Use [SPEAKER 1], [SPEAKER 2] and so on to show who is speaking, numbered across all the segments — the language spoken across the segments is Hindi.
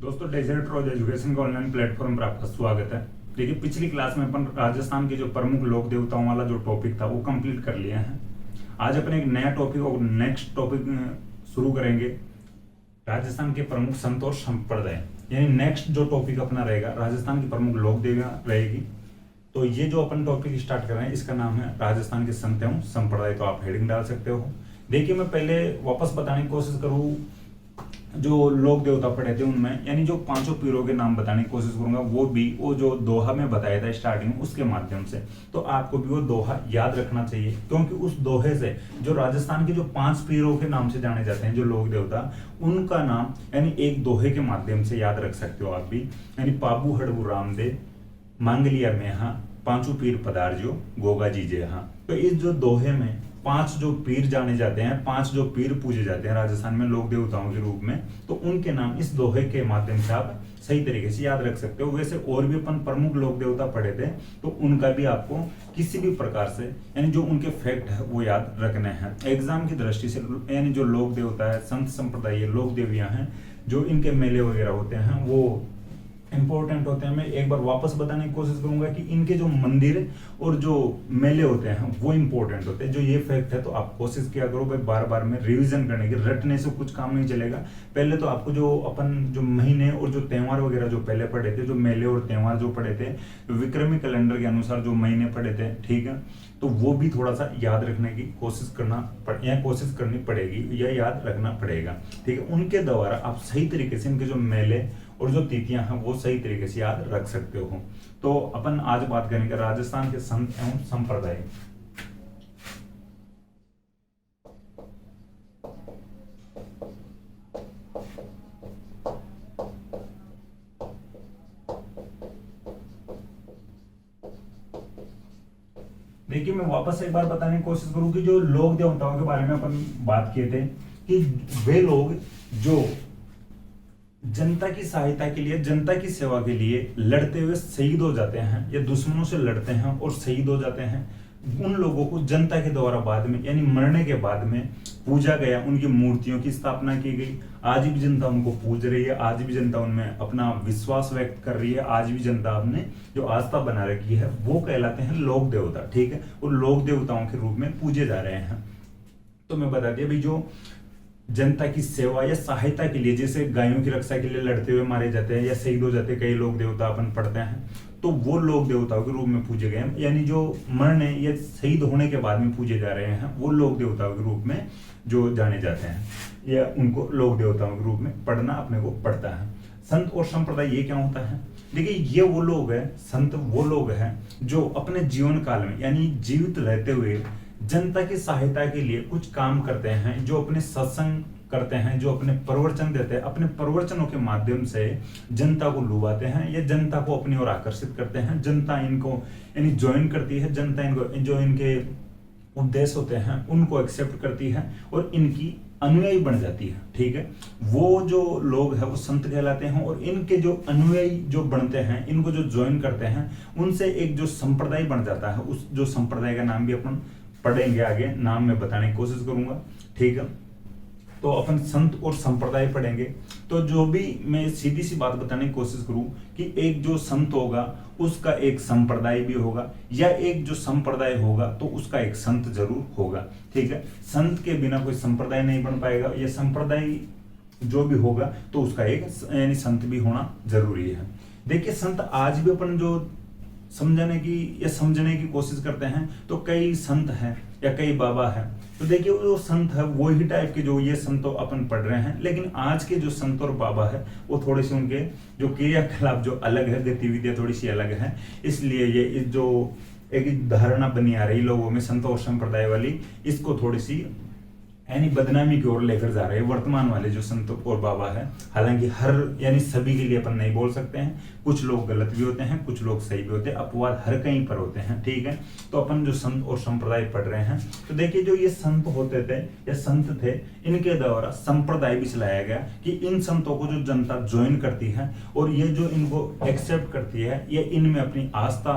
[SPEAKER 1] दोस्तों, डेजर्ट रोज एजुकेशन का ऑनलाइन प्लेटफॉर्म पर आपका स्वागत है। देखिए, पिछली क्लास में अपन राजस्थान के जो प्रमुख लोक देवताओं वाला जो टॉपिक था वो कंप्लीट कर लिया है। आज अपन एक नया टॉपिक और नेक्स्ट टॉपिक शुरू करेंगे, राजस्थान के प्रमुख संत और संप्रदाय। यानी नेक्स्ट जो टॉपिक अपना रहेगा राजस्थान की प्रमुख लोक देवियां रहेगी। तो ये जो अपन टॉपिक स्टार्ट कर रहे हैं इसका नाम है राजस्थान के संत एवं संप्रदाय। तो आप हेडिंग डाल सकते हो। देखिए, मैं पहले वापस बताने की कोशिश करूँ जो लोक देवता पढ़े थे उनमें, यानी जो पांचों पीरों के नाम बताने की कोशिश करूंगा, वो जो दोहा में बताया था स्टार्टिंग में उसके माध्यम से। तो आपको भी वो दोहा याद रखना चाहिए, क्योंकि उस दोहे से जो राजस्थान के जो 5 पीरों के नाम से जाने जाते हैं जो लोक देवता, उनका नाम यानी एक दोहे के माध्यम से याद रख सकते हो आप भी। यानी पाबू हड़बू रामदेव, मांगलिया मेहा, पांचों पीर पधारजो, गोगा जी जे हाँ। तो इस जो दोहे में 5 जो पीर जाने जाते हैं, 5 जो पीर पूजे जाते हैं राजस्थान में लोक देवताओं के रूप में, तो उनके नाम इस दोहे के माध्यम से आप सही तरीके से याद रख सकते हो। वैसे और भी अपन प्रमुख लोक देवता पढ़े थे, तो उनका भी आपको किसी भी प्रकार से यानी जो उनके फैक्ट है वो याद रखने हैं एग्जाम की दृष्टि से। यानी जो लोक देवता है, संत संप्रदाय लोक देवियां हैं, जो इनके मेले वगैरह होते हैं वो इंपॉर्टेंट होते हैं। मैं एक बार वापस बताने की कोशिश करूंगा कि इनके जो मंदिर और जो मेले होते हैं वो इंपॉर्टेंट होते हैं। जो ये फैक्ट है तो आप कोशिश किया करो भाई बार बार में रिवीजन करने की। रटने से कुछ काम नहीं चलेगा। पहले तो आपको जो अपन जो महीने और जो त्योहार वगैरह जो पहले पढ़े थे, जो मेले और त्योहार जो पढ़े थे विक्रमी कैलेंडर के अनुसार जो महीने पढ़े थे, ठीक है, तो वो भी थोड़ा सा याद रखने की कोशिश करनी पड़ेगी या याद रखना पड़ेगा, ठीक है। उनके द्वारा आप सही तरीके से इनके जो मेले और जो तिथियां हैं वो सही तरीके से याद रख सकते हो। तो अपन आज बात करेंगे राजस्थान के संत एवं संप्रदाय। देखिए, मैं वापस एक बार बताने की कोशिश करूं कि जो लोक देवताओं के बारे में अपन बात किए थे कि वे लोग जो जनता की सहायता के लिए, जनता की सेवा के लिए लड़ते हुए शहीद हो जाते हैं या दुश्मनों से लड़ते हैं और शहीद हो जाते हैं, उन लोगों को जनता के द्वारा बाद में यानी मरने के बाद में पूजा गया, उनकी मूर्तियों की स्थापना की गई। आज भी जनता उनको पूज रही है, आज भी जनता उनमें अपना विश्वास व्यक्त कर रही है, आज भी जनता अपने जो आस्था बना रखी है वो कहलाते हैं लोक देवता, ठीक है। और लोक देवताओं के रूप में पूजे जा रहे हैं। तो मैं बता दिया भाई, जो जनता की सेवा या सहायता के लिए, जैसे गायों की रक्षा के लिए लड़ते हुए मारे जाते हैं या शहीद हो जाते हैं कई लोक देवता अपन पढ़ते हैं, तो वो लोक देवताओं के रूप में पूजे गए हैं। यानी जो मरने या शहीद होने के बाद में पूजे जा रहे हैं वो लोक देवताओं के रूप में जो जाने जाते हैं, या उनको लोक देवताओं के रूप में पढ़ना अपने को पड़ता है। संत और संप्रदाय ये क्या होता है? देखिए, ये वो लोग हैं, संत वो लोग हैं जो अपने जीवन काल में यानी जीवित रहते हुए जनता की सहायता के लिए कुछ काम करते हैं, जो अपने सत्संग करते हैं, जो अपने प्रवचन देते हैं, अपने प्रवचनों के माध्यम से जनता को लुभाते हैं या जनता को अपनी ओर आकर्षित करते हैं। जनता इनको यानी ज्वाइन करती है, जनता इनको जो इनके उद्देश्य होते हैं उनको एक्सेप्ट करती है और इनकी अनुयायी बन जाती है, ठीक है। वो जो लोग हैं वो संत कहलाते हैं और इनके जो अनुयायी जो बनते हैं, इनको जो ज्वाइन करते हैं, उनसे एक जो संप्रदाय बन जाता है। उस जो संप्रदाय का नाम भी अपन पढ़ेंगे आगे, नाम में बताने की कोशिश करूंगा, ठीक है। तो अपन संत और संप्रदाय पढ़ेंगे। तो जो भी मैं सीधी सी बात बताने की कोशिश करूं कि एक जो संत होगा उसका एक संप्रदाय भी होगा, या एक जो संप्रदाय होगा तो उसका एक संत जरूर होगा, ठीक है। संत के बिना कोई संप्रदाय नहीं बन पाएगा, या संप्रदाय जो भी होगा तो उसका एक यानी संत भी होना जरूरी है। देखिए, संत आज भी अपन जो समझने की कोशिश करते हैं तो कई संत हैं या कई बाबा हैं। तो देखिए, वो संत है वही टाइप के जो ये संत तो अपन पढ़ रहे हैं, लेकिन आज के जो संत और बाबा है वो थोड़े से उनके जो क्रियाकलाप जो अलग है, गतिविधियां थोड़ी सी अलग है। इसलिए ये जो एक धारणा बनी आ रही लोगों में संत और संप्रदाय वाली, इसको थोड़ी सी यानी बदनामी की ओर लेकर जा रहे हैं वर्तमान वाले जो संत और बाबा है। हालांकि हर यानी सभी के लिए अपन नहीं बोल सकते हैं, कुछ लोग गलत भी होते हैं, कुछ लोग सही भी होते हैं, अपवाद हर कहीं पर होते हैं, ठीक है। तो अपन जो संत और संप्रदाय पढ़ रहे हैं, तो देखिए जो ये संत होते थे या संत थे, इनके द्वारा संप्रदाय भी चलाया गया कि इन संतों को जो जनता ज्वाइन करती है और ये जो इनको एक्सेप्ट करती है, ये इनमें अपनी आस्था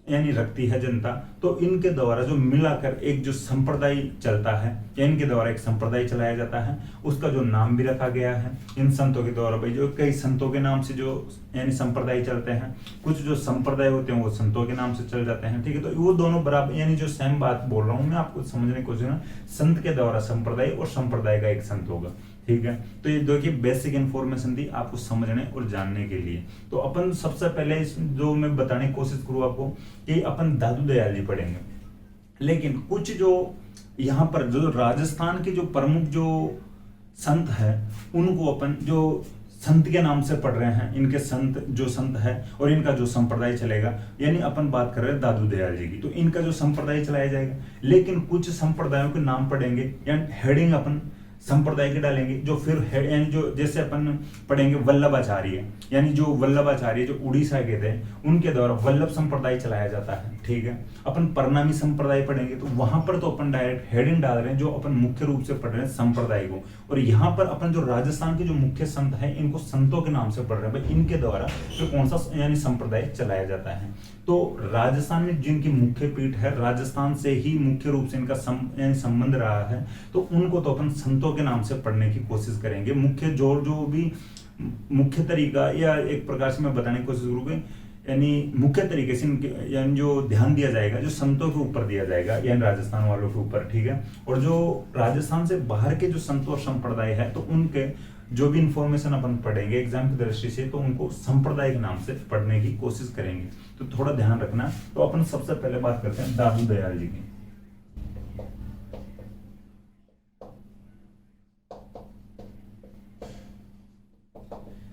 [SPEAKER 1] यानी रखती है जनता, तो इनके द्वारा जो मिलाकर एक जो संप्रदाय चलता है, या इनके द्वारा एक संप्रदाय चलाया जाता है, उसका जो नाम भी रखा गया है इन संतों के द्वारा। भाई जो कई संतों के नाम से जो यानी संप्रदाय चलते हैं, कुछ जो संप्रदाय होते हैं वो संतों के नाम से चल जाते हैं, ठीक है। तो वो दोनों बराबर, यानी जो सेम बात बोल रहा हूं मैं, आपको समझने की कोशिश करना, संत के द्वारा संप्रदाय और संप्रदाय का एक संत होगा, ठीक है। तो ये देखिए बेसिक इन्फॉर्मेशन दी आपको समझने और जानने के लिए। तो अपन सबसे पहले इस जो मैं बताने की कोशिश करूँ आपको कि अपन दादू दयाल जी पढ़ेंगे, लेकिन कुछ जो यहाँ पर जो राजस्थान के जो प्रमुख जो संत है उनको अपन जो संत के नाम से पढ़ रहे हैं, इनके संत जो संत है और इनका जो संप्रदाय चलेगा, यानी अपन बात कर रहे हैं दादू दयाल जी की, तो इनका जो संप्रदाय चलाया जाएगा। लेकिन कुछ संप्रदायों के नाम पढ़ेंगे या हेडिंग अपन संप्रदाय के डालेंगे, जो फिर यानी जो जैसे अपन पढ़ेंगे वल्लभाचार्य, यानी जो वल्लभाचार्य जो उड़ीसा के थे उनके द्वारा वल्लभ संप्रदाय चलाया जाता है, ठीक है। अपन परनामी संप्रदाय पढ़ेंगे तो वहां पर तो अपन डायरेक्ट हेडिंग डाल रहे हैं, जो अपन मुख्य रूप से पढ़ रहे हैं संप्रदाय को। और यहाँ पर अपन जो राजस्थान के जो मुख्य संत है इनको संतों के नाम से पढ़ रहे हैं, भाई इनके द्वारा जो कौन सा यानी संप्रदाय चलाया जाता है। तो राजस्थान में जिनकी मुख्य पीठ है, राजस्थान से ही मुख्य रूप से इनका संबंध रहा है, तो उनको तो अपन संतों के नाम से पढ़ने की कोशिश करेंगे। मुख्य जो भी मुख्य तरीका, या एक प्रकार से मैं बताने की कोशिश करूंगी, यानी मुख्य तरीके से यानी जो ध्यान दिया जाएगा जो संतों के ऊपर दिया जाएगा, यानी राजस्थान वालों के ऊपर, ठीक है। और जो राजस्थान से बाहर के जो संत और संप्रदाय है, तो उनके जो भी इंफॉर्मेशन अपन पढ़ेंगे एग्जाम की दृष्टि से, तो उनको संप्रदाय के नाम से पढ़ने की कोशिश करेंगे। तो थोड़ा ध्यान रखना। तो अपन सबसे पहले बात करते हैं दादू दयाल जी की।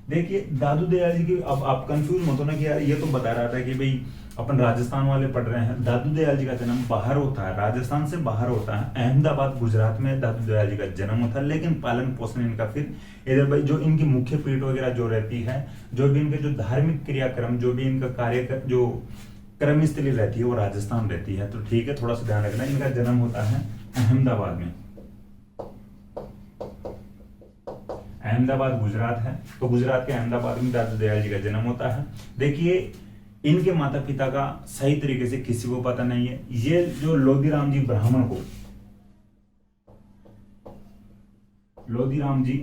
[SPEAKER 1] देखिए दादू दयाल जी की, अब आप कंफ्यूज मत होना कि यार ये तो बता रहा था कि भाई अपन राजस्थान वाले पढ़ रहे हैं। दादू दयाल जी का जन्म बाहर होता है, राजस्थान से बाहर होता है, अहमदाबाद गुजरात में दादू दयाल जी का जन्म होता है। लेकिन पालन पोषण इनका फिर इधर, भाई जो इनकी मुख्य पीठ वगैरह जो रहती है, जो भी इनके जो धार्मिक क्रियाक्रम, जो भी इनका कार्य जो क्रमस्थली रहती है वो राजस्थान रहती है। तो ठीक है, थोड़ा सा ध्यान रखना। इनका जन्म होता है अहमदाबाद में, अहमदाबाद गुजरात है, तो गुजरात के अहमदाबाद में दादू दयाल जी का जन्म होता है। देखिए इनके माता पिता का सही तरीके से किसी को पता नहीं है। ये जो लोधीराम जी ब्राह्मण को, लोधीराम जी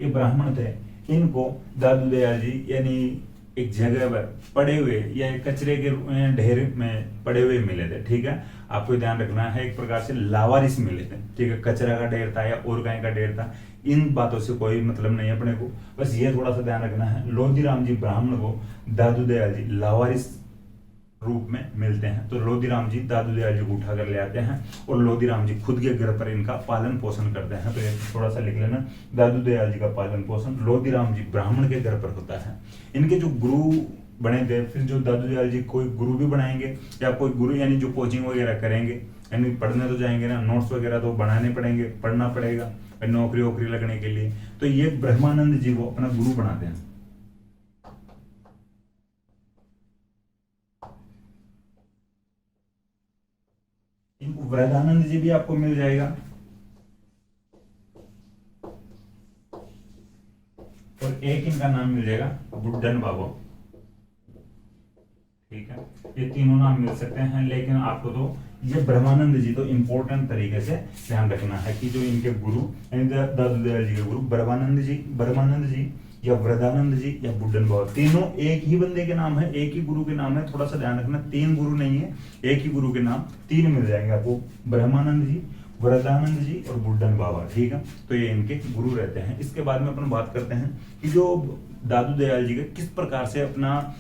[SPEAKER 1] ये ब्राह्मण थे, इनको दादू दयाल जी यानी एक जगह पर पड़े हुए या कचरे के ढेर में पड़े हुए मिले थे, ठीक है। आपको ध्यान रखना है, एक प्रकार से लावारिस मिले थे, ठीक है। कचरा का ढेर था या और कहीं का ढेर था, इन बातों से कोई मतलब नहीं है अपने को, बस ये थोड़ा सा ध्यान रखना है। लोधीराम जी ब्राह्मण को दादू दयाल जी लावारिस रूप में मिलते हैं, तो लोधीराम जी दादू दयाल जी को उठा कर ले आते हैं और लोधीराम जी खुद के घर पर इनका पालन पोषण करते हैं। तो ये थोड़ा सा लिख लेना, दादू दयाल जी का पालन पोषण लोधीराम जी ब्राह्मण के घर पर होता है। इनके जो गुरु बने थे, फिर जो दादू दयाल जी कोई गुरु भी बनाएंगे या कोई गुरु यानी जो कोचिंग वगैरह करेंगे, यानी पढ़ने तो जाएंगे ना, नोट्स वगैरह तो बनाने पड़ेंगे, पढ़ना पड़ेगा नौकरी वोकरी लगने के लिए, तो ये ब्रह्मानंद जी को अपना गुरु बनाते हैं। इनको वृदानंद जी भी आपको मिल जाएगा, और एक इनका नाम मिल जाएगा बुड्ढन बाबू, ठीक है। ये तीनों नाम मिल सकते हैं, लेकिन आपको तो ये ब्रह्मानंद जी तो इंपॉर्टेंट तरीके से ध्यान रखना है कि जो इनके गुरु दादू दयाल जी के गुरु ब्रह्मानंद जी या वृदानंद जी या बुड्ढन बाबा, तीनों एक ही बंदे के नाम है, एक ही गुरु के नाम है। थोड़ा सा ध्यान रखना, तीन गुरु नहीं है, एक ही गुरु के नाम तीन मिल जाएंगे आपको, ब्रह्मानंद जी, वृदानंद जी और बुड्ढन बाबा, ठीक है। तो ये इनके गुरु रहते हैं। इसके बाद में अपन बात करते हैं कि जो दादू दयाल जी का किस प्रकार से अपना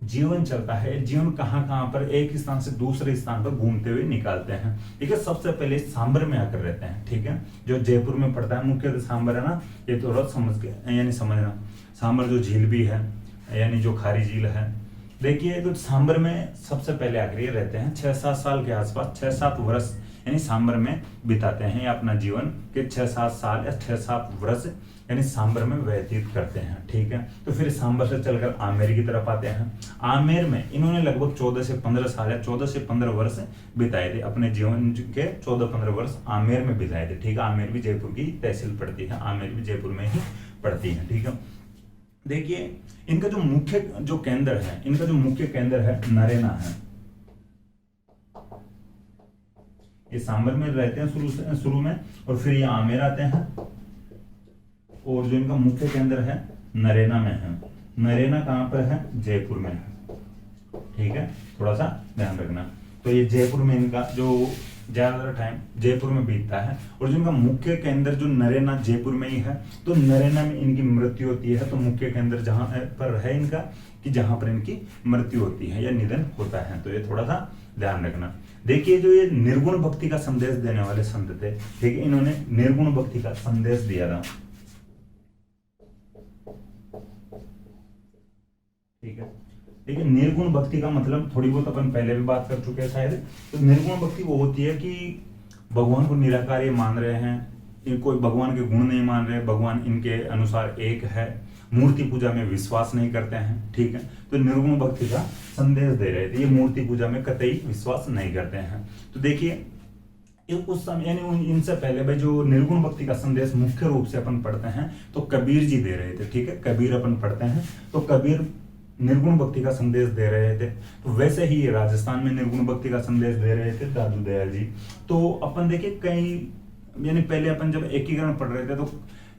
[SPEAKER 1] जीवन चलता है, जीवन कहाँ कहाँ पर एक स्थान से दूसरे स्थान पर घूमते हुए निकालते हैं, ठीक है। सबसे पहले सांबर में आकर रहते हैं, ठीक है, जो जयपुर में पड़ता है। मुख्य सांबर है ना, ये थोड़ा समझ के यानी समझना। सांबर जो झील भी है, यानी जो खारी झील है, देखिए तो सांबर में सबसे पहले आकर ये रहते हैं 6-7 साल के आसपास, 6-7 वर्ष यानी सांबर में बिताते हैं या अपना जीवन के 6-7 साल या 6-7 वर्ष यानी सांबर में व्यतीत करते हैं, ठीक है। तो फिर सांबर से चलकर आमेर की तरफ आते हैं। आमेर में इन्होंने लगभग 14 से 15 साल या 14 से 15 वर्ष बिताए थे, अपने जीवन के 14-15 वर्ष आमेर में बिताए थे, ठीक है। आमेर भी जयपुर की तहसील पड़ती है, आमेर भी जयपुर में ही पड़ती है, ठीक है। देखिए इनका जो मुख्य जो केंद्र है, इनका जो मुख्य केंद्र है नरेना है। ये सांबर में रहते हैं शुरू में, और फिर ये आमेर आते हैं, और जो इनका मुख्य केंद्र है नरेना में है। नरेना कहां पर है? जयपुर में है। ठीक है, थोड़ा सा ध्यान रखना। तो ये जयपुर में इनका जो ज्यादातर टाइम जयपुर में बीतता है, और जो इनका मुख्य केंद्र जो नरेना जयपुर में ही है, तो नरेना में इनकी मृत्यु होती है। तो मुख्य केंद्र जहां पर है इनका, कि जहां पर इनकी मृत्यु होती है या निधन होता है। तो ये थोड़ा सा ध्यान रखना। देखिए जो ये निर्गुण भक्ति का संदेश देने वाले संत थे, ठीक है, इन्होंने निर्गुण भक्ति का संदेश दिया था। ठीक है, लेकिन निर्गुण भक्ति का मतलब थोड़ी बहुत अपन पहले भी बात कर चुके हैं शायद। तो निर्गुण भक्ति वो होती है कि भगवान को निराकार ये मान रहे हैं, कोई भगवान के गुण नहीं मान रहे, भगवान इनके अनुसार एक है, मूर्ति पूजा में विश्वास नहीं करते हैं। ठीक है, तो निर्गुण भक्ति का संदेश दे रहे थे, ये मूर्ति पूजा में कतई विश्वास नहीं करते हैं। तो देखिए उस समय यानी इनसे पहले भाई जो निर्गुण भक्ति का संदेश मुख्य रूप से अपन पढ़ते हैं तो कबीर जी दे रहे थे। ठीक है, कबीर अपन पढ़ते हैं तो कबीर निर्गुण भक्ति का संदेश दे रहे थे। तो वैसे ही राजस्थान में निर्गुण भक्ति का संदेश दे रहे थे दादू दयाल जी। तो अपन देखिए कई यानी पहले अपन जब एकीकरण पढ़ रहे थे तो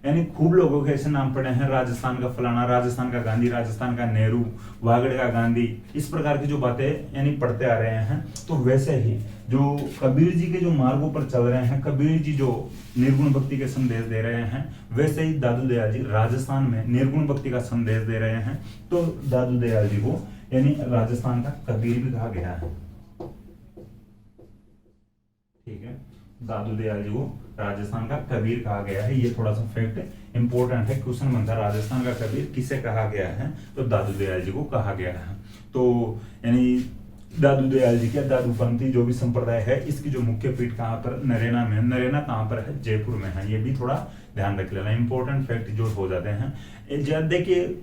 [SPEAKER 1] यानी खूब लोगों के ऐसे नाम पड़े हैं, राजस्थान का फलाना, राजस्थान का गांधी, राजस्थान का नेहरू, वागड़ का गांधी, इस प्रकार की जो बातें यानी पढ़ते आ रहे हैं। तो वैसे ही जो कबीर जी के जो मार्गों पर चल रहे हैं, कबीर जी जो निर्गुण भक्ति के संदेश दे रहे हैं, वैसे ही दादू दयाल जी राजस्थान में निर्गुण भक्ति का संदेश दे रहे हैं। तो दादू दयाल जी को यानी राजस्थान का कबीर भी कहा गया है। ठीक है, दादू दयाल जी को राजस्थान का कबीर कहा गया है। ये थोड़ा सा फैक्ट इंपॉर्टेंट है, क्वेश्चन बनता है राजस्थान का कबीर किसे कहा गया है? तो दादू दयाल जी को कहा गया है। तो यानी दादू दयाल जी क्या दादूपंथी जो भी संप्रदाय है, इसकी जो मुख्य पीठ कहाँ पर? नरेना में। नरेना कहाँ पर है? जयपुर में है। ये भी थोड़ा ध्यान रख लेना, इंपॉर्टेंट फैक्ट जो हो जाते हैं। देखिए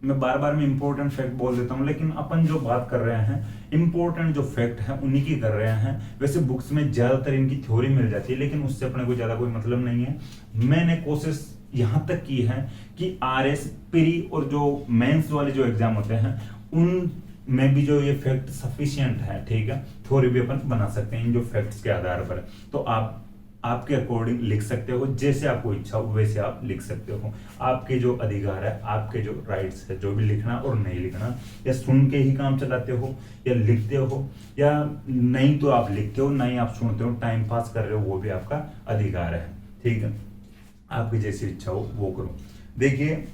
[SPEAKER 1] मैं बार बार में इंपॉर्टेंट फैक्ट बोल देता हूँ, लेकिन अपन जो बात कर रहे हैं इंपॉर्टेंट जो फैक्ट है उन्हीं की कर रहे हैं। वैसे बुक्स में ज्यादातर इनकी थ्योरी मिल जाती है, लेकिन उससे अपने को ज्यादा कोई मतलब नहीं है। मैंने कोशिश यहां तक की है कि आरएस, प्री और जो मेंस वाले जो एग्जाम होते हैं उन में भी जो ये फैक्ट सफिशिएंट है। ठीक है, थ्योरी भी अपन बना सकते हैं इन जो फैक्ट्स के आधार पर। तो आप आपके अकॉर्डिंग लिख सकते हो, जैसे आपको इच्छा हो वैसे आप लिख सकते हो। आपके जो अधिकार है, आपके जो राइट्स है, जो भी लिखना और नहीं लिखना, या सुन के ही काम चलाते हो या लिखते हो, या नहीं तो आप लिखते हो, नहीं आप सुनते हो, टाइम पास कर रहे हो, वो भी आपका अधिकार है। ठीक है, आपकी जैसी इच्छा हो वो करो। देखिए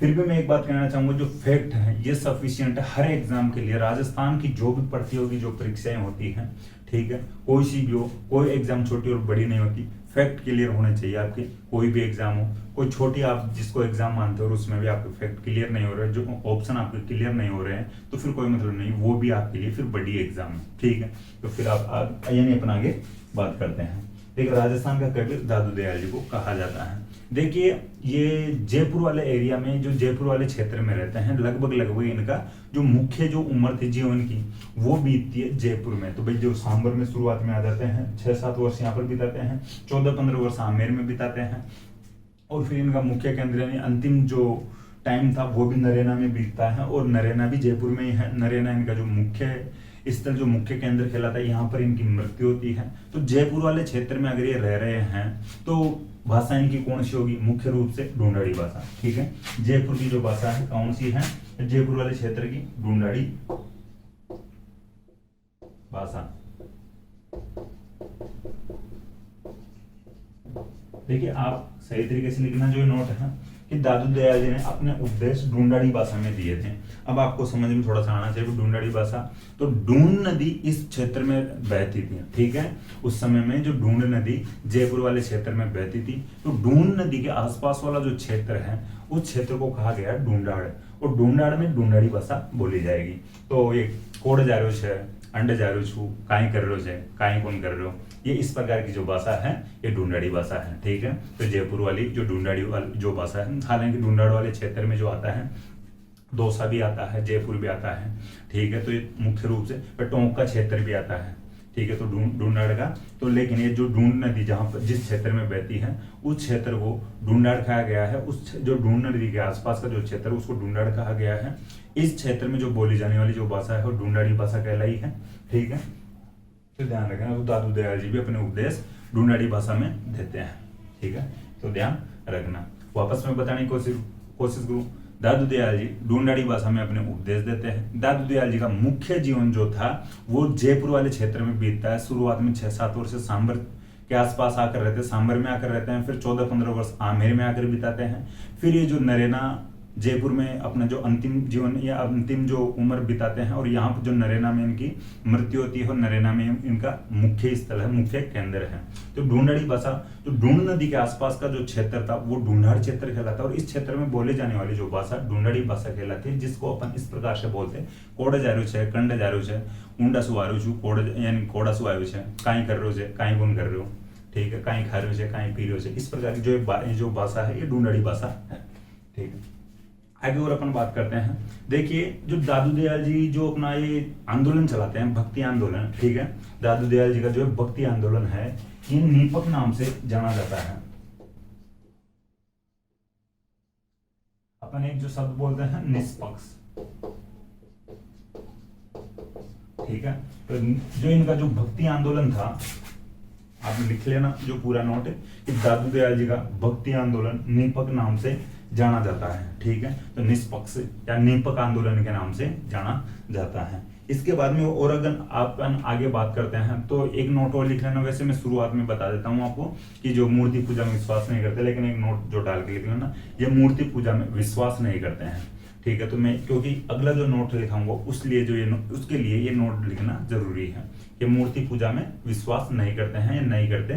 [SPEAKER 1] फिर भी मैं एक बात कहना चाहूंगा, जो फैक्ट है ये सफिशिएंट है हर एग्जाम के लिए। राजस्थान की जो भी प्रतियोगी जो परीक्षाएं होती हैं, ठीक है, कोई सी भी हो, कोई एग्जाम छोटी और बड़ी नहीं होती, फैक्ट क्लियर होने चाहिए आपके। कोई भी एग्जाम हो, कोई छोटी आप जिसको एग्जाम मानते हो और उसमें भी आपके फैक्ट क्लियर नहीं हो रहे, जो ऑप्शन आपके क्लियर नहीं हो रहे हैं, तो फिर कोई मतलब नहीं, वो भी आपके लिए फिर बड़ी एग्जाम है। ठीक है, तो फिर आप यानी अपन आगे बात करते हैं। देखिए राजस्थान का कबीर दादू दयाल जी को कहा जाता है। देखिए ये जयपुर वाले एरिया में, जो जयपुर वाले क्षेत्र में रहते हैं, लगभग इनका जो मुख्य जो उम्र थी जीवन की वो बीतती है जयपुर में। तो भाई जो सांबर में शुरुआत में आ जाते हैं, 6-7 वर्ष यहाँ पर बिताते हैं, 14-15 वर्ष आमेर में बिताते हैं, और फिर इनका मुख्य केंद्र यानी अंतिम जो टाइम था वो भी नरेना में बीतता है, और नरेना भी जयपुर में ही है। नरेना इनका जो मुख्य स्थल जो मुख्य केंद्र कहलाता है, यहाँ पर इनकी मृत्यु होती है। तो जयपुर वाले क्षेत्र में अगर ये रह रहे हैं तो भाषा इनकी कौन सी होगी? मुख्य रूप से ढूंढाड़ी भाषा। ठीक है, जयपुर की जो भाषा है कौन सी है? जयपुर वाले क्षेत्र की ढूंढाड़ी भाषा। देखिए आप सही तरीके से लिखना, जो नोट है कि दादू दयाल जी ने अपने उपदेश ढूंढाड़ी भाषा में दिए थे। अब आपको समझ में थोड़ा सा आना चाहिए ढूंढाड़ी भाषा। तो ढूंढ नदी इस क्षेत्र में बहती थी। ठीक है, उस समय में जो ढूंढ नदी जयपुर वाले क्षेत्र में बहती थी, तो ढूंढ नदी के आसपास वाला जो क्षेत्र है उस क्षेत्र को कहा गया ढूंढाड़, और ढूंढाड़ में ढूंढाड़ी भाषा बोली जाएगी। तो ये कोड जा रहे हो, अंडे जा रहे हो, काई कर रहे हो, काई कौन कर रहे हो, ये इस प्रकार की जो भाषा है ये ढूंढाड़ी भाषा है। ठीक है, तो जयपुर वाली जो ढूंढाड़ी वाली जो भाषा है, हालांकि ढूंढाड़ वाले क्षेत्र में जो आता है दौसा भी आता है, जयपुर भी आता है। ठीक है, तो ये मुख्य रूप से टोंक का क्षेत्र भी आता है। ठीक है, तो ढूंढाड़ का, तो लेकिन ये जो ढूंढ नदी जहां पर जिस क्षेत्र में बहती है उस क्षेत्र को ढूंढाड़ कहा गया है। उस जो ढूंढ नदी के आसपास का जो क्षेत्र उसको ढूंढाड़ कहा गया है। इस क्षेत्र में जो बोली जाने वाली जो भाषा है वो ढूंढाड़ी भाषा कहलाई है। ठीक है, तो ध्यान रखना, तो दादू दयाल जी भी अपने उपदेश ढूंढाड़ी भाषा में देते हैं। ठीक है, तो ध्यान रखना। वापस में बताने की कोशिश करूं, दादू दयाल जी ढूंढाड़ी भाषा में अपने उपदेश देते हैं। दादू दयाल जी का मुख्य जीवन जो था वो जयपुर वाले क्षेत्र में बीतता है। शुरुआत में 6-7 वर्ष सांबर के आसपास आकर रहते हैं, सांबर में आकर रहते हैं, फिर 14-15 वर्ष आमेर में आकर बिताते हैं। फिर ये जो नरेना जयपुर में अपना जो अंतिम जीवन या अंतिम जो उम्र बिताते हैं, और यहाँ पर जो नरेना में इनकी मृत्यु होती है और नरेना में इनका मुख्य स्थल है, मुख्य केंद्र है। तो ढूंढाड़ी भाषा, जो ढूंढ नदी के आसपास का जो क्षेत्र था वो ढूंढाड़ क्षेत्र कहलाता है, और इस क्षेत्र में बोले जाने वाली जो भाषा ढूंढाड़ी भाषा कहलाती है, जिसको अपन इस प्रकार से बोलते हैं, कोड़ा जारू छे, कंड जारू छे, ऊंडा सुवारू छू, कोड़ यानी कोड़ा सुवारू छे, काई कर रहे हो, काई गुण कर रहे हो, ठीक है, काई खा रहे हो, काई पी रहे हो, इस प्रकार की जो भाषा है ये ढूंढाड़ी भाषा है। ठीक है, आगे और अपन बात करते हैं। देखिए, जो दादू दयाल जी जो अपना ये आंदोलन चलाते हैं, भक्ति आंदोलन, ठीक है, दादू दयाल जी का जो भक्ति आंदोलन है ये नीपक नाम से जाना जाता है। अपन एक जो शब्द बोलते हैं निष्पक्ष, ठीक है, तो जो इनका जो भक्ति आंदोलन था, आप लिख लेना जो पूरा नोट है कि दादू दयाल जी का भक्ति आंदोलन नीपक नाम से जाना जाता है। ठीक है, तो निष्पक्ष या नीपक आंदोलन के नाम से जाना जाता है। इसके बाद में और अगर अपन आगे बात करते हैं तो एक नोट और लिख लेना। वैसे मैं शुरुआत में बता देता हूं आपको कि जो मूर्ति पूजा में विश्वास नहीं करते, लेकिन एक नोट जो डाल के लिख लेना, ये मूर्ति पूजा में विश्वास नहीं करते हैं। ठीक है, तो मैं क्योंकि अगला जो नोट लिखाऊंगा उसके लिए ये नोट लिखना जरूरी है कि मूर्ति पूजा में विश्वास नहीं करते हैं या नहीं करते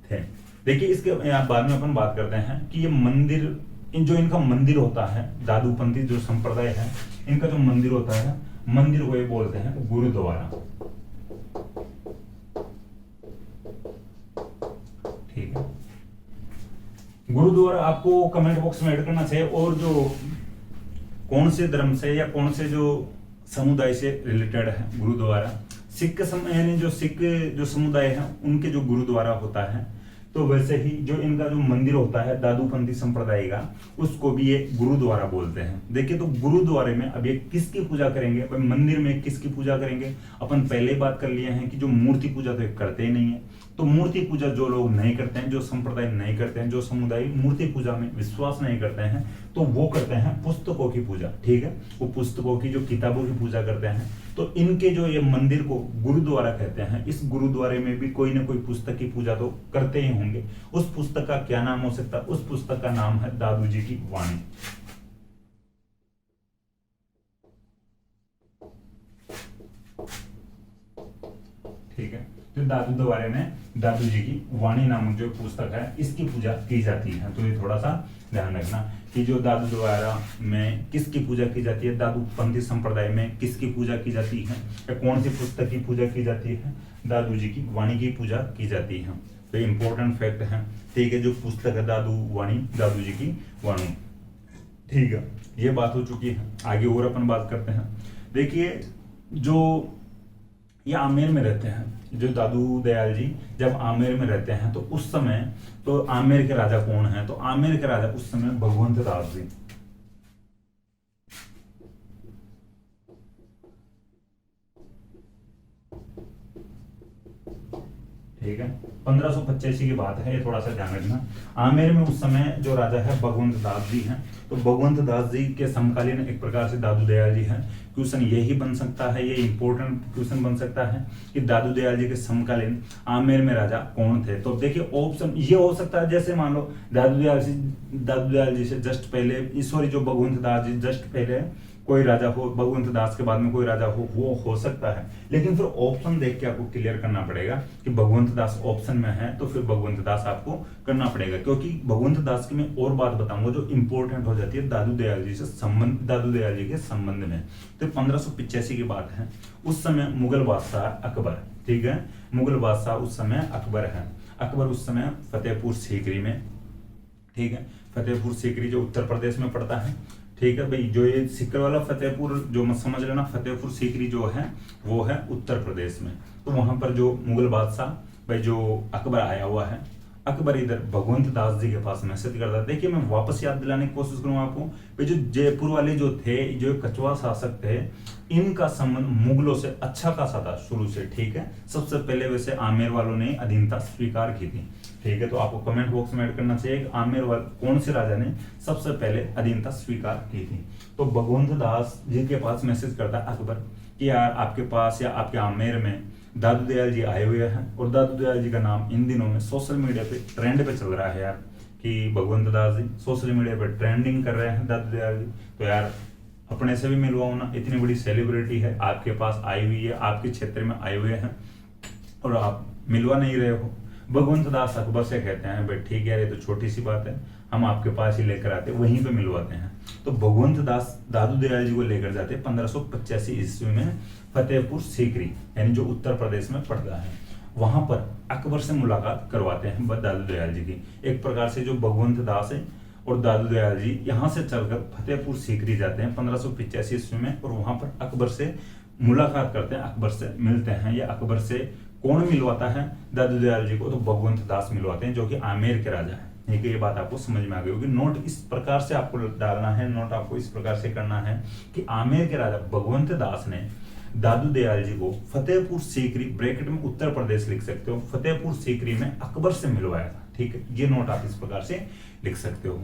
[SPEAKER 1] थे। देखिए, इसके बाद में अपन बात करते हैं कि ये मंदिर, जो इनका मंदिर होता है, दादूपंथी जो संप्रदाय है, इनका जो मंदिर होता है, मंदिर को ये बोलते हैं गुरुद्वारा। ठीक है, गुरुद्वारा आपको कमेंट बॉक्स में ऐड करना चाहिए, और जो कौन से धर्म से या कौन से जो समुदाय से रिलेटेड है गुरुद्वारा। यानी जो सिख जो समुदाय है उनके जो गुरुद्वारा होता है, तो वैसे ही जो इनका जो मंदिर होता है दादूपंथी संप्रदाय का, उसको भी ये गुरुद्वारा बोलते हैं। देखिए, तो गुरुद्वारे में अब ये किसकी पूजा करेंगे, मंदिर में किसकी पूजा करेंगे। अपन पहले ही बात कर लिए हैं कि जो मूर्ति पूजा तो करते ही नहीं है, तो मूर्ति पूजा जो लोग नहीं करते हैं, जो संप्रदाय नहीं करते हैं, जो समुदाय मूर्ति पूजा में विश्वास नहीं करते हैं, तो वो करते हैं पुस्तकों की पूजा। ठीक है, वो पुस्तकों की जो किताबों की पूजा करते हैं। तो इनके जो ये मंदिर को गुरुद्वारा कहते हैं, इस गुरुद्वारे में भी कोई ना कोई पुस्तक की पूजा तो करते ही होंगे। उस पुस्तक का क्या नाम हो सकता है? उस पुस्तक का नाम है दादू जी की वाणी। ठीक है, तो दादू में दादू जी की वाणी नामक जो पुस्तक है, इसकी पूजा की जाती है। तो ये थोड़ा सा ध्यान रखना कि जो दादू द्वारा में किसकी पूजा की जाती है, दादूपंथी संप्रदाय में किसकी पूजा की जाती है, या कौन सी पुस्तक की पूजा की जाती है, दादू जी की वाणी की पूजा की जाती है। तो इंपॉर्टेंट फैक्ट है। ठीक है, जो पुस्तक है दादू वाणी, दादू जी की वाणी। ठीक है, ये बात हो चुकी है। आगे और अपन बात करते हैं। देखिए, जो ये आमेर में रहते हैं, जो दादू दयाल जी जब आमेर में रहते हैं, तो उस समय तो आमेर के राजा कौन है? तो आमेर के राजा उस समय भगवंत दास जी। ठीक है, 1585 की बात है, ये थोड़ा सा ध्यान रखना। आमेर में उस समय जो राजा है भगवंत दास जी हैं। तो भगवंत दास जी के समकालीन एक प्रकार से दादू दयाल जी हैं। क्वेश्चन यही बन सकता है, ये इंपॉर्टेंट क्वेश्चन बन सकता है कि दादू दयाल जी के समकालीन आमेर में राजा कौन थे। तो देखिए, ऑप्शन ये हो सकता है, जैसे मान लो दादू दयाल जी से जस्ट पहले, सॉरी, जो भगवंत दास जी जस्ट पहले कोई राजा हो, भगवंत दास के बाद में कोई राजा हो, वो सकता है। लेकिन फिर ऑप्शन देख के आपको क्लियर करना पड़ेगा कि भगवंत दास ऑप्शन में है, तो फिर भगवंत दास आपको करना पड़ेगा। क्योंकि भगवंत दास की मैं और बात बताऊंगा जो इंपॉर्टेंट हो जाती है दादू दयाल जी से संबंध, दादू दयाल जी के संबंध में। तो 1585 की बात है। उस समय मुगल बादशाह अकबर, ठीक है, मुगल बादशाह उस समय अकबर है। अकबर उस समय फतेहपुर सीकरी में, ठीक है, फतेहपुर सीकरी जो उत्तर प्रदेश में पड़ता है। ठीक है भाई, जो ये सीकर वाला फतेहपुर, जो मत समझ लेना, फतेहपुर सीकरी जो है वो है उत्तर प्रदेश में। तो वहां पर जो मुगल बादशाह भाई जो अकबर आया हुआ है, अकबर इधर भगवंत दास जी के पास मैसेज करता है। देखिए मैं वापस याद दिलाने की कोशिश करूंगा आपको, भाई जो जयपुर वाले जो थे, जो कछुआ शासक थे, इनका संबंध मुगलों से अच्छा खासा था शुरू से, ठीक है। सबसे पहले वैसे आमेर वालों ने अधीनता स्वीकार की थी, ठीक है। तो आपको कमेंट बॉक्स में ऐड करना चाहिए कि आमेर वाले कौन से राजा ने सबसे पहले अधीनता स्वीकार की थी। तो भगवंत दास जी के पास मैसेज करता है अकबर कि यार आपके पास या आपके आमेर में दादू दयाल जी आए हुए हैं, और दादू दयाल जी का नाम इन दिनों में सोशल मीडिया पे ट्रेंड पे चल रहा है यार, कि भगवंत दास जी सोशल मीडिया पे ट्रेंडिंग कर रहे हैं दादू दयाल जी। तो यार अपने से भी मिलवाओ ना, इतनी बड़ी सेलिब्रिटी है आपके पास आई हुई है, आपके क्षेत्र में आए हुए हैं और आप मिलवा नहीं रहे हो। भगवंत दास अकबर से कहते हैं भाई ठीक है, ये तो छोटी सी बात है, हम आपके पास ही लेकर आते वहीं पे मिलवाते हैं। तो भगवंत दास दादू दयाल जी को लेकर जाते 1585 ईस्वी में फतेहपुर सीकरी, यानी जो उत्तर प्रदेश में पड़ता है, वहां पर अकबर से मुलाकात करवाते हैं दादू दयाल जी की। एक प्रकार से जो भगवंत दास है और दादू दयाल जी यहाँ से चलकर फतेहपुर सीकरी जाते हैं 1585 ईस्वी में, और वहां पर अकबर से मुलाकात करते हैं, अकबर से मिलते हैं। या अकबर से कौन मिलवाता है दादू दयाल जी को? तो भगवंत दास मिलवाते हैं, जो कि आमेर के राजा है। ठीक है, ये बात आपको समझ में आ गई होगी। नोट इस प्रकार से आपको डालना है, नोट आपको इस प्रकार से करना है कि आमेर के राजा भगवंत दास ने दादू दयाल जी को फतेहपुर सीकरी, ब्रैकेट में उत्तर प्रदेश लिख सकते हो, फतेहपुर सीकरी में अकबर से मिलवाया था। ठीक है, ये नोट आप इस प्रकार से लिख सकते हो।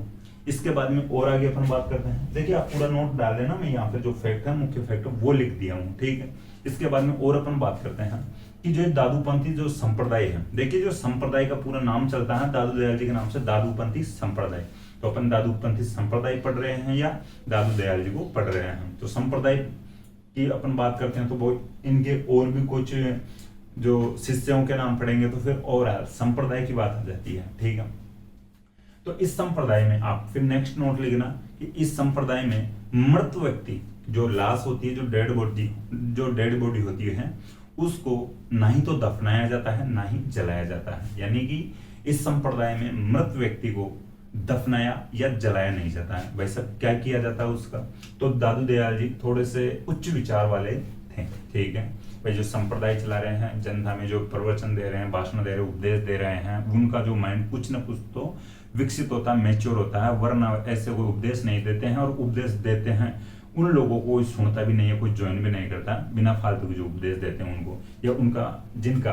[SPEAKER 1] इसके बाद में और आगे अपन बात करते हैं। देखिए आप पूरा नोट डाल लेना, मैं यहाँ पे जो फैक्ट है, मुख्य फैक्ट वो लिख दिया हूँ। ठीक है, इसके बाद में और अपन बात करते हैं कि जो दादूपंथी जो संप्रदाय है, देखिए जो संप्रदाय का पूरा नाम चलता है दादू दयाल जी के नाम से, दादूपंथी संप्रदाय। तो अपन दादूपंथी संप्रदाय पढ़ रहे हैं या दादू दयाल जी को पढ़ रहे हैं। तो संप्रदाय की अपन बात करते हैं तो वो इनके और भी कुछ जो शिष्यों के नाम पढ़ेंगे तो फिर और संप्रदाय की बात आ जाती है। ठीक है, तो इस संप्रदाय में आप फिर नेक्स्ट नोट लिखना कि इस संप्रदाय में मृत व्यक्ति जो लाश होती है, जो डेड बॉडी होती है, उसको ना ही तो दफनाया जाता है ना ही जलाया जाता है। यानी कि इस संप्रदाय में मृत व्यक्ति को दफनाया या जलाया नहीं जाता है। वैसा क्या किया जाता है उसका? तो दादू दयाल जी थोड़े से उच्च विचार वाले थे। ठीक है भाई, जो संप्रदाय चला रहे हैं, जनता में जो प्रवचन दे रहे हैं, भाषण दे रहे हैं, उपदेश दे रहे हैं, उनका जो माइंड कुछ न कुछ तो विकसित होता है, मैच्योर होता है, वरना ऐसे कोई उपदेश नहीं देते हैं। और उपदेश देते हैं उन लोगों को कोई सुनता भी नहीं है, कोई ज्वाइन भी नहीं करता, बिना फालतू के जो उपदेश देते हैं उनको, या उनका जिनका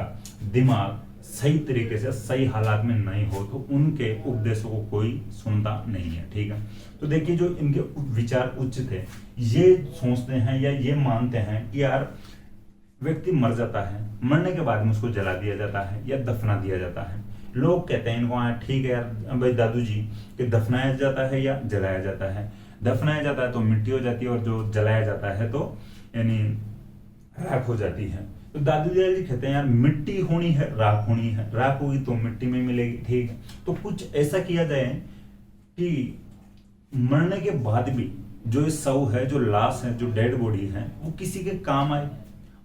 [SPEAKER 1] दिमाग सही तरीके से सही हालात में नहीं हो तो उनके उपदेशों को कोई सुनता नहीं है। ठीक है, तो देखिए जो इनके विचार उच्च थे, ये सोचते हैं या ये मानते हैं कि यार व्यक्ति मर जाता है, मरने के बाद में उसको जला दिया जाता है या दफना दिया जाता है। लोग कहते हैं इनको हाँ ठीक है यार भाई दादू जी, कि दफनाया जाता है या जलाया जाता है। दफनाया जाता है तो मिट्टी हो जाती है, और जो जलाया जाता है तो यानी राख हो जाती है। तो दादू दयाल जी कहते हैं यार मिट्टी होनी है, राख होनी है, राख होगी तो मिट्टी में मिलेगी। ठीक है, तो कुछ ऐसा किया जाए कि मरने के बाद भी जो शव है, जो लाश है, जो डेड बॉडी है, वो किसी के काम आए।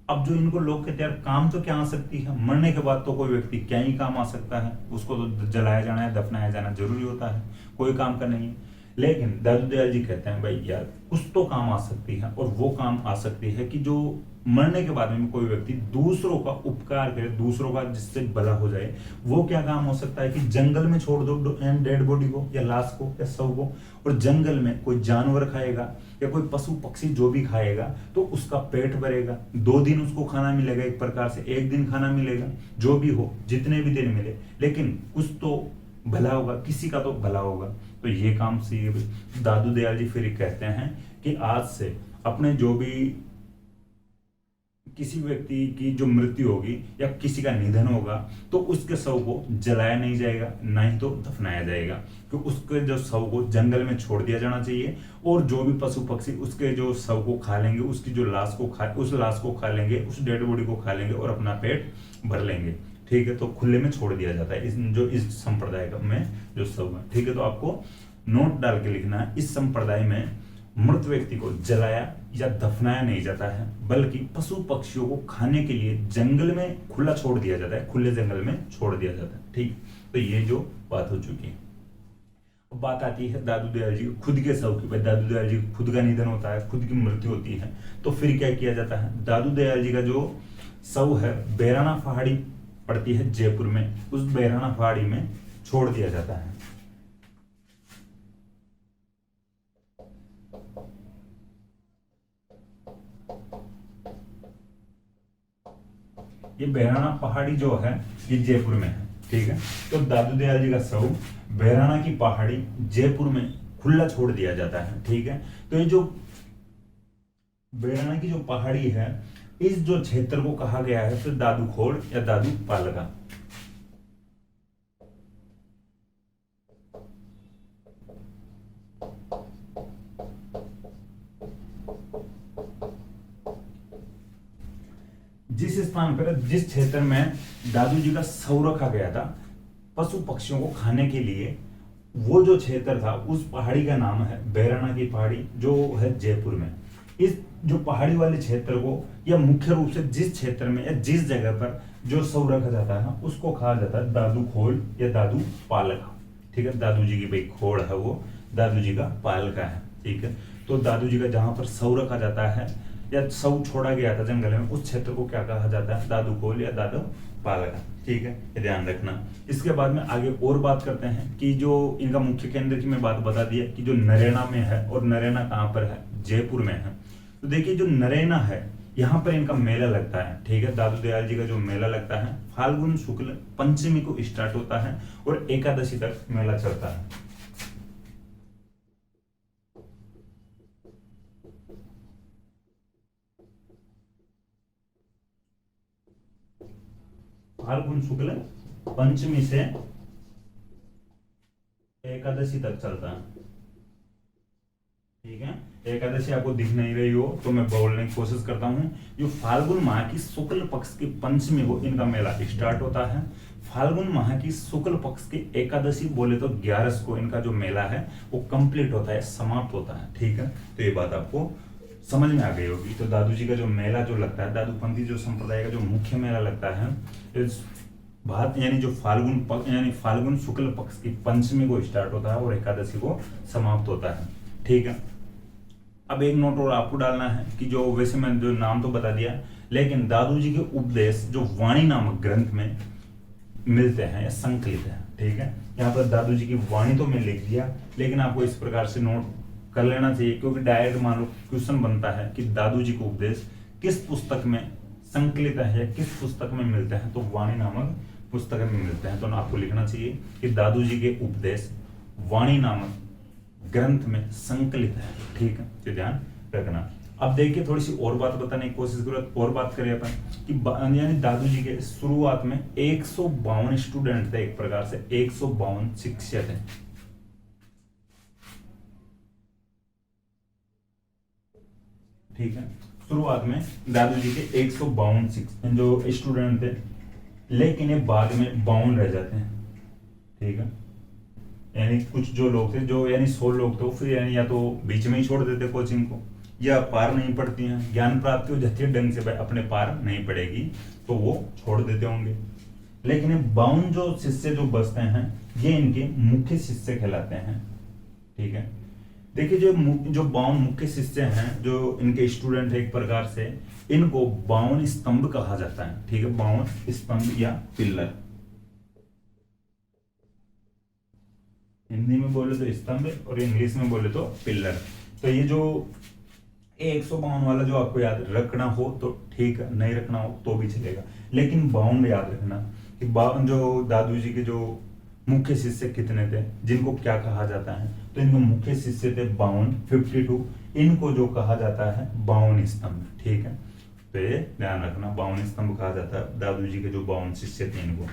[SPEAKER 1] अब जो इनको लोग कहते हैं यार काम तो क्या आ सकती है, मरने के बाद तो कोई व्यक्ति क्या ही काम आ सकता है, उसको तो जलाया जाना है, दफनाया जाना जरूरी होता है, कोई काम का नहीं है। लेकिन दादू दयाल जी कहते हैं भाई यार कुछ तो काम आ सकती है, और वो काम आ सकती है कि जो मरने के बाद में कोई व्यक्ति दूसरों का उपकार करे, दूसरों का जिससे भला हो जाए। वो क्या काम हो सकता है कि जंगल में छोड़ दो डेड बॉडी को या लाश को या शव को, और जंगल में कोई जानवर खाएगा या कोई पशु पक्षी जो भी खाएगा तो उसका पेट भरेगा, 2 दिन उसको खाना मिलेगा, एक प्रकार से 1 दिन खाना मिलेगा, जो भी हो जितने भी दिन मिले, लेकिन कुछ तो भला होगा, किसी का तो भला होगा। तो ये काम से दादू दयाल जी फिर कहते हैं कि आज से अपने जो भी किसी व्यक्ति की जो मृत्यु होगी या किसी का निधन होगा तो उसके शव को जलाया नहीं जाएगा, ना ही तो दफनाया जाएगा, क्योंकि उसके जो शव को जंगल में छोड़ दिया जाना चाहिए। और जो भी पशु पक्षी उसके जो शव को खा लेंगे, उसकी जो लाश को उस लाश को खा लेंगे, उस डेड बॉडी को खा लेंगे और अपना पेट भर लेंगे। ठीक है, तो खुले में छोड़ दिया जाता है जो इस संप्रदाय में जो शव है। ठीक है, तो आपको नोट डाल के लिखना है, इस संप्रदाय में मृत व्यक्ति को जलाया या दफनाया नहीं जाता है, बल्कि पशु पक्षियों को खाने के लिए जंगल में खुला छोड़ दिया जाता है, खुले जंगल में छोड़ दिया जाता है। ठीक, तो ये जो बात हो चुकी है। अब बात आती है दादू दयाल जी खुद के शव की। भाई दादू दयाल जी खुद का निधन होता है, खुद की मृत्यु होती है, तो फिर क्या किया जाता है? दादू दयाल जी का जो सऊ है बैराना पहाड़ी पड़ती है जयपुर में, उस बैराना पहाड़ी में छोड़ दिया जाता है। ये बैराना पहाड़ी जो है ये जयपुर में है, ठीक है। तो दादू दयाल जी का शव बैराना की पहाड़ी जयपुर में खुला छोड़ दिया जाता है, ठीक है। तो ये जो बैराना की जो पहाड़ी है, इस जो क्षेत्र को कहा गया है फिर दादू खोड़ या दादू पालका। जिस स्थान पर, जिस क्षेत्र में दादू जी का शव रखा गया था पशु पक्षियों को खाने के लिए, वो जो क्षेत्र था उस पहाड़ी का नाम है बैराना की पहाड़ी, जो है जयपुर में। इस जो पहाड़ी वाले क्षेत्र को, या मुख्य रूप से जिस क्षेत्र में या जिस जगह पर जो शव रखा जाता है उसको कहा जाता है दादू खोल या दादू पालका, ठीक है। दादू जी की भाई खोड़ है वो दादू जी का पालका है, ठीक है। तो दादू जी का जहां पर शव रखा जाता है या शव छोड़ा गया था जंगल में, उस क्षेत्र को क्या कहा जाता है, दादू खोल या दादू पालका, ठीक है। ये ध्यान रखना। इसके बाद में आगे और बात करते हैं कि जो इनका मुख्य केंद्र की मैं बात बता दिया कि जो नरेना में है, और नरेना कहां पर है, जयपुर में है। तो देखिए जो नरेना है यहाँ पर इनका मेला लगता है, ठीक है। दादू दयाल जी का जो मेला लगता है फाल्गुन शुक्ल पंचमी को स्टार्ट होता है और एकादशी तक मेला चलता है। फाल्गुन शुक्ल पंचमी से एकादशी तक चलता है, ठीक है। एकादशी आपको दिख नहीं रही हो तो मैं बोलने की कोशिश करता हूं। जो फाल्गुन माह की शुक्ल पक्ष की पंचमी को इनका मेला स्टार्ट होता है। फाल्गुन माह की शुक्ल पक्ष की एकादशी बोले तो 11 को इनका जो मेला है वो कंप्लीट होता है, समाप्त होता है, ठीक है। तो ये बात आपको समझ में आ गई होगी। तो दादू जी का जो मेला जो लगता है, दादूपंथी जो संप्रदाय का जो मुख्य मेला लगता है भात यानी जो फाल्गुन शुक्ल पक्ष की पंचमी को स्टार्ट होता है और एकादशी को समाप्त होता है, ठीक है। अब एक नोट और आपको डालना है कि जो वैसे मैंने जो नाम तो बता दिया, लेकिन दादू जी के उपदेश जो वाणी नामक ग्रंथ में मिलते हैं या संकलित है, ठीक है। यहाँ पर दादू जी की वाणी तो मैं लिख दिया, लेकिन आपको इस प्रकार से नोट कर लेना चाहिए, क्योंकि डायरेक्ट मान लो क्वेश्चन बनता है कि दादू जी को उपदेश किस पुस्तक में संकलित है या किस पुस्तक में मिलते हैं, तो वाणी नामक पुस्तक में मिलते हैं। तो आपको लिखना चाहिए कि दादू जी के उपदेश वाणी नामक ग्रंथ में संकलित है, ठीक है। तो ध्यान रखना। अब देखिए थोड़ी सी और बात बताने की कोशिश करो, और बात करें अपन कि यानी दादू जी के शुरुआत में 152 स्टूडेंट थे, एक प्रकार से 152 शिक्षक थे, ठीक है। शुरुआत में दादू जी के 152 जो स्टूडेंट थे, लेकिन ये बाद में 52 रह जाते हैं, ठीक है। यानी कुछ जो लोग थे, जो यानी 100 लोग थे, फिर यानी या तो बीच में ही छोड़ देते कोचिंग को, या पार नहीं पड़ती हैं, ज्ञान प्राप्ति हो जाती है ढंग से, भाई अपने पार नहीं पड़ेगी तो वो छोड़ देते होंगे। लेकिन ये 52 जो शिष्य जो बचते हैं ये इनके मुख्य शिष्य कहलाते हैं, ठीक है। देखिए जो 52 मुख्य शिष्य हैं, जो इनके स्टूडेंट है, एक प्रकार से इनको 52 स्तंभ कहा जाता है, ठीक है। 52 स्तंभ या पिल्लर, हिंदी में बोले तो स्तंभ और इंग्लिश में बोले तो पिल्लर। तो ये जो 152 वाला जो आपको याद रखना हो तो ठीक है, नहीं रखना हो तो भी चलेगा, लेकिन 52 याद रखना कि 52 जो दादू जी के जो मुख्य शिष्य कितने थे, जिनको क्या कहा जाता है, तो इनको मुख्य शिष्य थे 52, इनको जो कहा जाता है 52 स्तंभ, ठीक है। तो ये ध्यान रखना, 52 स्तंभ कहा जाता है दादू जी के जो 52 शिष्य थे इनको।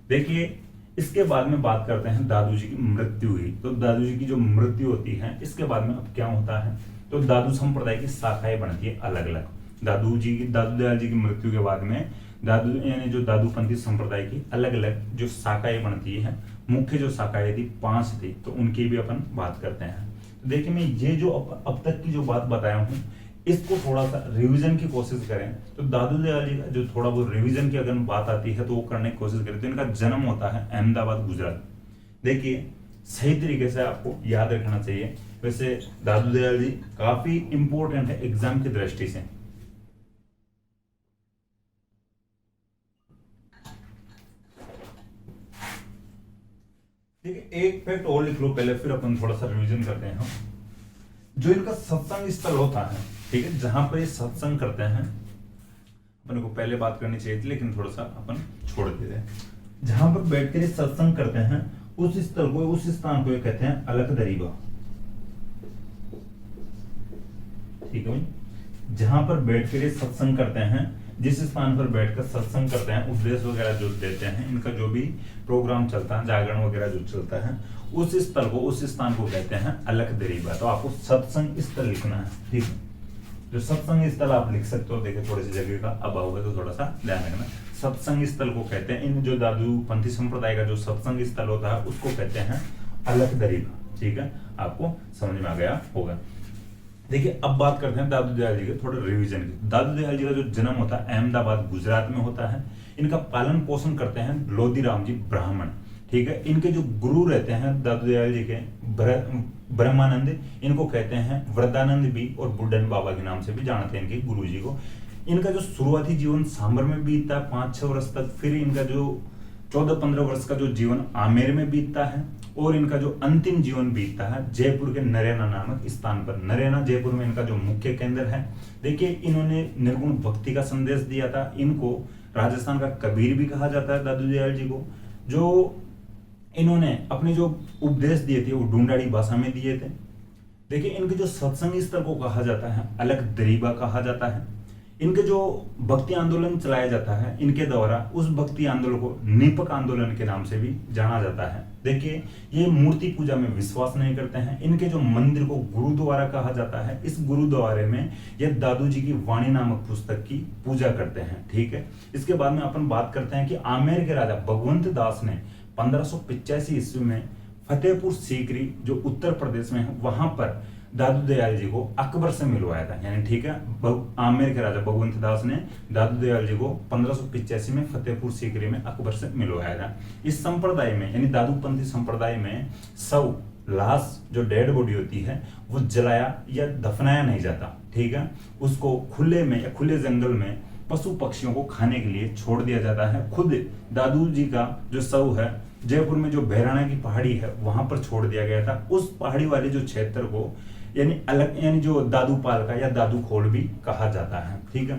[SPEAKER 1] देखिए इसके बाद में बात करते हैं दादू जी की मृत्यु हुई, तो दादू जी की जो मृत्यु होती है इसके बाद में अब क्या होता है, तो दादू संप्रदाय की शाखाएं बनती है अलग अलग। दादू दयाल जी की मृत्यु के बाद में दादू यानी जो दादूपंथी संप्रदाय की अलग अलग जो शाखाएं बनती है, मुख्य जो शाखाएं थी 5 थी, तो उनकी भी अपन बात करते हैं। तो देखिए मैं ये जो अब तक की जो बात बताया हूँ इसको थोड़ा सा रिवीजन की कोशिश करें, तो दादू दयाल जी का जो थोड़ा बहुत रिवीजन की अगर बात आती है तो वो करने की कोशिश करें। तो इनका जन्म होता है अहमदाबाद गुजरात। देखिए सही तरीके से आपको याद रखना चाहिए, वैसे दादू दयाल जी काफी इंपॉर्टेंट है एग्जाम की दृष्टि से। ठीक है, एक फैक्ट और लिख लो पहले, फिर अपन थोड़ा सा रिवीजन करते हैं। हम जो इनका सत्संग स्थल होता है, ठीक है, जहां पर ये सत्संग करते हैं, अपन को पहले बात करनी चाहिए थी लेकिन थोड़ा सा अपन छोड़ देते हैं। जहां पर बैठकर ये सत्संग करते हैं उस स्थल को, उस स्थान को ये कहते हैं अलकदरीबा। ठीक है भाई, जहां पर बैठकर ये सत्संग करते हैं, जिस स्थान पर बैठकर सत्संग करते हैं, उपदेश वगैरह जो देते हैं, इनका जो भी प्रोग्राम चलता है, जागरण वगैरह जो चलता है, उस स्थल को, उस स्थान को कहते हैं अलकदरीबा। तो आपको सत्संग स्थल लिखना है। ठीक है, जो सत्संग स्थल आप लिख सकते हो, देखिए थोड़ी सी जगह का अभाव है तो थोड़ा सा ध्यान रखना। सत्संग स्थल को कहते हैं, इन जो दादू पंथी संप्रदाय का जो सत्संग स्थल होता है उसको कहते हैं अलकदरीबा। ठीक है, आपको समझ में आ गया होगा। देखिए अब बात करते हैं दादू दयाल जी के थोड़े रिवीजन की। दादू दयाल जी का जो जन्म होता है अहमदाबाद गुजरात में होता है। इनका पालन पोषण करते हैं लोदीराम जी ब्राह्मण। ठीक है, इनके जो गुरु रहते हैं दादू दयाल जी के ब्रह्मानंद, इनको कहते हैं वृद्धानंद भी और बुड्ढन बाबा के नाम से भी जानते हैं इनके गुरु जी को। इनका जो शुरुआती जीवन सांबर में बीतता है 5-6 वर्ष तक, फिर इनका जो 14-15 वर्ष का जो जीवन आमेर में बीतता है, और इनका जो अंतिम जीवन बीतता है जयपुर के नरैना नामक स्थान पर। नरैना जयपुर में इनका जो मुख्य केंद्र है। देखिए इन्होंने निर्गुण भक्ति का संदेश दिया था। इनको राजस्थान का कबीर भी कहा जाता है दादू दयाल जी को। जो इन्होंने अपने जो उपदेश दिए थे वो ढूंढाड़ी भाषा में दिए थे। देखिए इनके जो सत्संग स्थल को कहा जाता है अलकदरीबा कहा जाता है। इनके जो भक्ति आंदोलन चलाया जाता है इनके द्वारा, उस भक्ति आंदोलन को निपक आंदोलन के नाम से भी जाना जाता है। देखिए ये मूर्ति पूजा में विश्वास नहीं करते हैं। इनके जो मंदिर को गुरुद्वारा कहा जाता है, इस गुरुद्वारे में ये दादू जी की वाणी नामक पुस्तक की पूजा करते हैं। ठीक है, इसके बाद में अपन बात करते हैं कि आमेर के राजा भगवंत दास ने 1585 ईस्वी में फतेहपुर सीकरी जो उत्तर प्रदेश में है वहां पर दादू दयाल जी को अकबर से मिलवाया था। यानी ठीक है, आमेर के राजा भगवंत दास ने दादू दयाल जी को 1585 में फतेहपुर सीकरी में अकबर से मिलवाया था। इस संप्रदाय में यानी दादूपंथी संप्रदाय में शव, लाश जो डेड बॉडी होती है वो जलाया या दफनाया नहीं जाता। ठीक है, उसको खुले में या खुले जंगल में पशु पक्षियों को खाने के लिए छोड़ दिया जाता है। खुद दादू जी का जो शव है जयपुर में जो भैराना की पहाड़ी है वहां पर छोड़ दिया गया था। उस पहाड़ी वाले जो क्षेत्र को यानी जो दादू पाल का या दादू खोल भी कहा जाता है। ठीक है,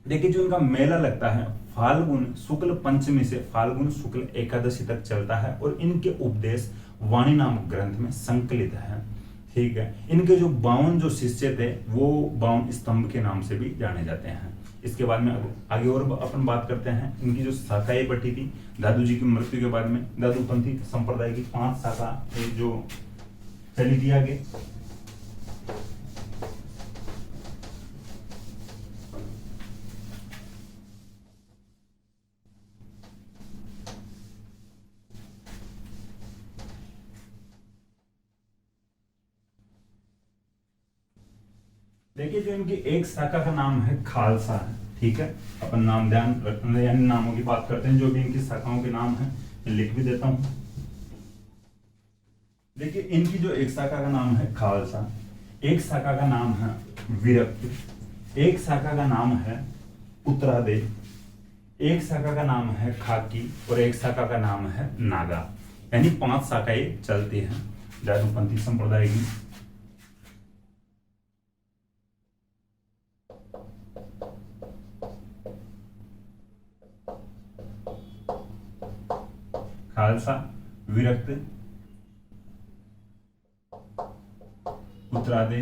[SPEAKER 1] देखिए जो इनका मेला लगता है फाल्गुन शुक्ल पंचमी से फाल्गुन शुक्ल एकादशी तक चलता है और इनके उपदेश वाणी नामक ग्रंथ में संकलित है। ठीक है, इनके जो 52 जो शिष्य थे वो 52 स्तंभ के नाम से भी जाने जाते हैं। इसके बाद में आगे और अपन बात करते हैं इनकी जो शाखाएं बटी थी दादू जी की मृत्यु के बाद में। दादूपंथी संप्रदाय की 5 शाखा जो चली थी आगे। देखिए जो इनकी एक शाखा का नाम है खालसा है। ठीक है, अपन नाम ध्यान रखना, यानी नामों की बात करते हैं। जो भी इनकी शाखाओं के नाम है मैं लिख भी देता हूं। देखिए इनकी जो एक शाखा का नाम है खालसा, एक शाखा का नाम है विरक्त, एक शाखा का नाम है उत्तरादे, एक शाखा का नाम है खाकी और एक शाखा का नाम है नागा। यानी 5 शाखाएं चलती हैं दादूपंथी संप्रदाय की। खालसा, विरक्त, उत्तरादे,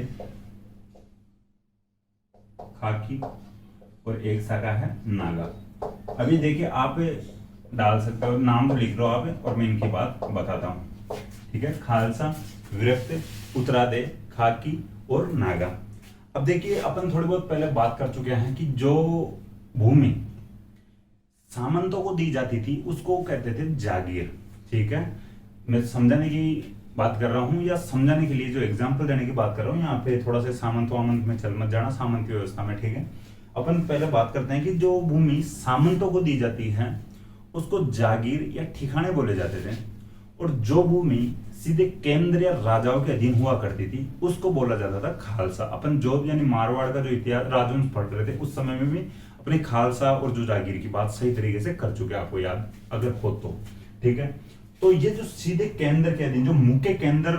[SPEAKER 1] खाकी और एक शाखा है नागा। अभी देखिए आप डाल सकते हो, नाम तो लिख लो आप और मैं इनकी बात बताता हूं। ठीक है, खालसा, विरक्त, उत्तरादे, खाकी और नागा। अब देखिए अपन थोड़ी बहुत पहले बात कर चुके हैं कि जो भूमि सामंतों को दी जाती थी उसको कहते थे जागीर। ठीक है, मैं समझाने की बात कर रहा हूं या समझाने के लिए जो एग्जांपल देने की बात कर रहा हूं। यहाँ पे थोड़ा सा सामंत वामंत में चल मत जाना, सामंत की व्यवस्था में। ठीक है, अपन पहले बात करते हैं कि जो भूमि सामंतों को दी जाती है उसको जागीर या ठिकाने बोले जाते थे, और जो भूमि सीधे केंद्र या राजाओं के अधीन हुआ करती थी उसको बोला जाता था खालसा। अपन जो यानी मारवाड़ का जो इतिहास राजवंश पढ़ रहे थे उस समय में भी अपने खालसा और जो जागीर की बात सही तरीके से कर चुके, आपको याद अगर हो तो। ठीक है, तो ये जो सीधे केंद्र के अधीन, जो मुख्य केंद्र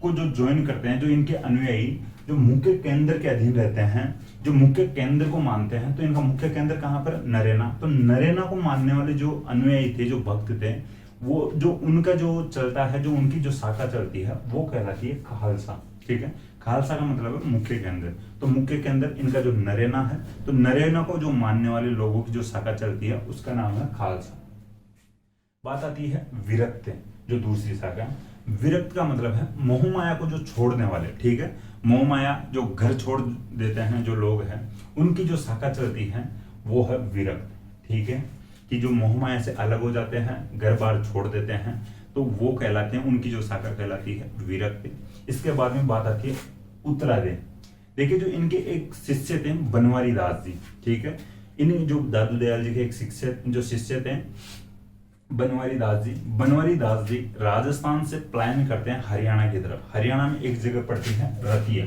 [SPEAKER 1] को जो ज्वाइन करते हैं, जो इनके अनुयायी जो मुख्य केंद्र के अधीन रहते हैं, जो मुख्य केंद्र को मानते हैं, तो इनका मुख्य केंद्र कहाँ पर, नरेना। तो नरेना को मानने वाले जो अनुयायी थे, जो भक्त थे, वो जो उनका जो चलता है, जो उनकी जो शाखा चलती है, वो कहलाती है खालसा। ठीक है, खालसा का मतलब है मुख्य केंद्र। तो मुख्य केंद्र इनका जो नरेना है, तो नरेना को जो मानने वाले लोगों की जो शाखा चलती है, उसका नाम है खालसा। बात आती है विरक्त, जो दूसरी शाखा। विरक्त का मतलब है मोह माया को जो छोड़ने वाले। ठीक है, मोह माया जो घर छोड़ देते हैं जो लोग हैं, उनकी जो शाखा चलती है वो है विरक्त। ठीक है, कि जो मोह माया से अलग हो जाते हैं, घर बार छोड़ देते हैं, तो वो कहलाते हैं, उनकी जो शाखा कहलाती है विरक्त। इसके बाद में बात आती है उत्तरादे। देखिए, जो इनके एक शिष्य थे बनवारी दास जी। ठीक है, इन जो दादू दयाल जी के एक शिष्य थे बनवारी दास जी। बनवारी दास जी राजस्थान से प्लान करते हैं हरियाणा की तरफ। हरियाणा में एक जगह पड़ती है रतिया।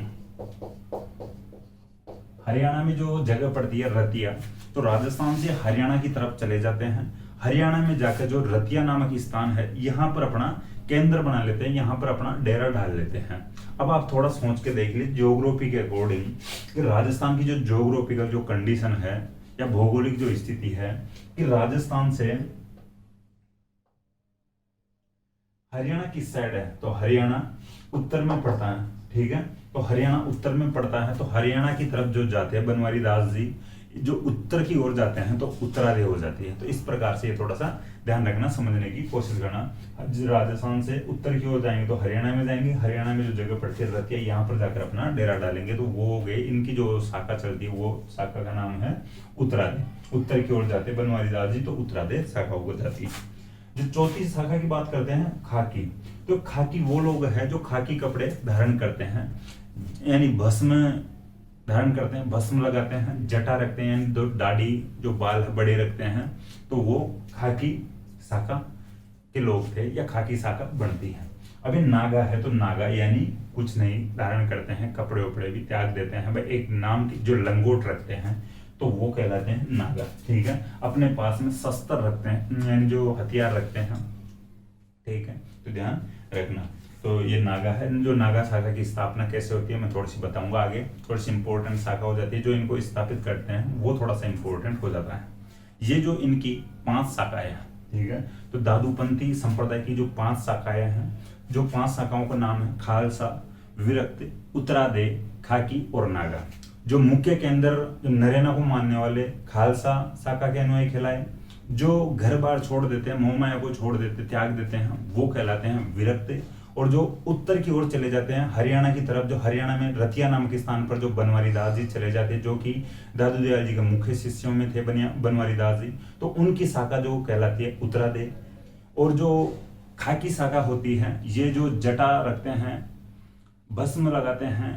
[SPEAKER 1] हरियाणा में जो जगह पड़ती है रतिया, तो राजस्थान से हरियाणा की तरफ चले जाते हैं। हरियाणा में जाकर जो रतिया नामक स्थान है, यहाँ पर अपना केंद्र बना लेते हैं, यहाँ पर अपना डेरा डाल लेते हैं। अब आप थोड़ा सोच के देख लीजिए ज्योग्राफी के अकॉर्डिंग कि राजस्थान की जो ज्योग्राफिकल जो कंडीशन है या भौगोलिक जो स्थिति है, कि राजस्थान से हरियाणा किस साइड है, तो हरियाणा उत्तर में पड़ता है। ठीक है, तो हरियाणा उत्तर में पड़ता है, तो हरियाणा की तरफ जो जाते हैं बनवारी दास जी, जो उत्तर की ओर जाते हैं, तो उत्तरादे हो जाती है। तो इस प्रकार से ये थोड़ा सा ध्यान रखना, समझने की कोशिश करना। राजस्थान से उत्तर की ओर जाएंगे तो हरियाणा में जाएंगे, हरियाणा में जो जगह पड़ती है रतिया, यहाँ पर जाकर अपना डेरा डालेंगे, तो वो हो गए इनकी जो शाखा चलती है, वो शाखा का नाम है उत्तरादे। उत्तर की ओर जाते बनवारी दास जी, तो उत्तरादे शाखा हो जाती है। जो चौथी शाखा की बात करते हैं खाकी। तो खाकी वो लोग हैं जो खाकी कपड़े धारण करते हैं, यानी भस्म धारण करते हैं, भस्म लगाते हैं, जटा रखते हैं, यानी दो दाढ़ी जो बाल बड़े रखते हैं, तो वो खाकी शाखा के लोग थे, या खाकी शाखा बनती है। अभी नागा है, तो नागा यानी कुछ नहीं धारण करते हैं, कपड़े उपड़े भी त्याग देते हैं, भाई एक नाम की जो लंगोट रखते हैं, तो वो कहलाते हैं नागा। ठीक है, अपने पास में शस्त्र रखते हैं, यानी जो हथियार रखते हैं। ठीक है, तो ध्यान रखना। तो ये नागा है। जो नागा शाखा की स्थापना कैसे होती है मैं थोड़ी सी बताऊंगा आगे। थोड़ी सी इंपॉर्टेंट शाखा हो जाती है, जो इनको स्थापित करते हैं वो थोड़ा सा इंपॉर्टेंट हो जाता है। ये जो इनकी 5 शाखाएं हैं, ठीक है, तो दादूपंथी संप्रदाय की जो 5 शाखाएं हैं, जो 5 शाखाओं का नाम है खालसा, विरक्त, उत्तरादे, खाकी और नागा। जो मुख्य केंद्र जो नरेना को मानने वाले खालसा शाखा के अनुयायी कहलाए, जो घर बार छोड़ देते हैं, मोह माया को छोड़ देते, त्याग देते हैं, वो कहलाते हैं विरक्त। और जो उत्तर की ओर चले जाते हैं हरियाणा की तरफ, जो हरियाणा में रतिया नाम के स्थान पर जो बनवारी दास जी चले जाते हैं, जो कि दादू दयाल जी के मुख्य शिष्यों में थे बनवारी दास जी, तो उनकी शाखा जो कहलाती है उत्तरादे। और जो खाकी शाखा होती है, ये जो जटा रखते हैं, भस्म लगाते हैं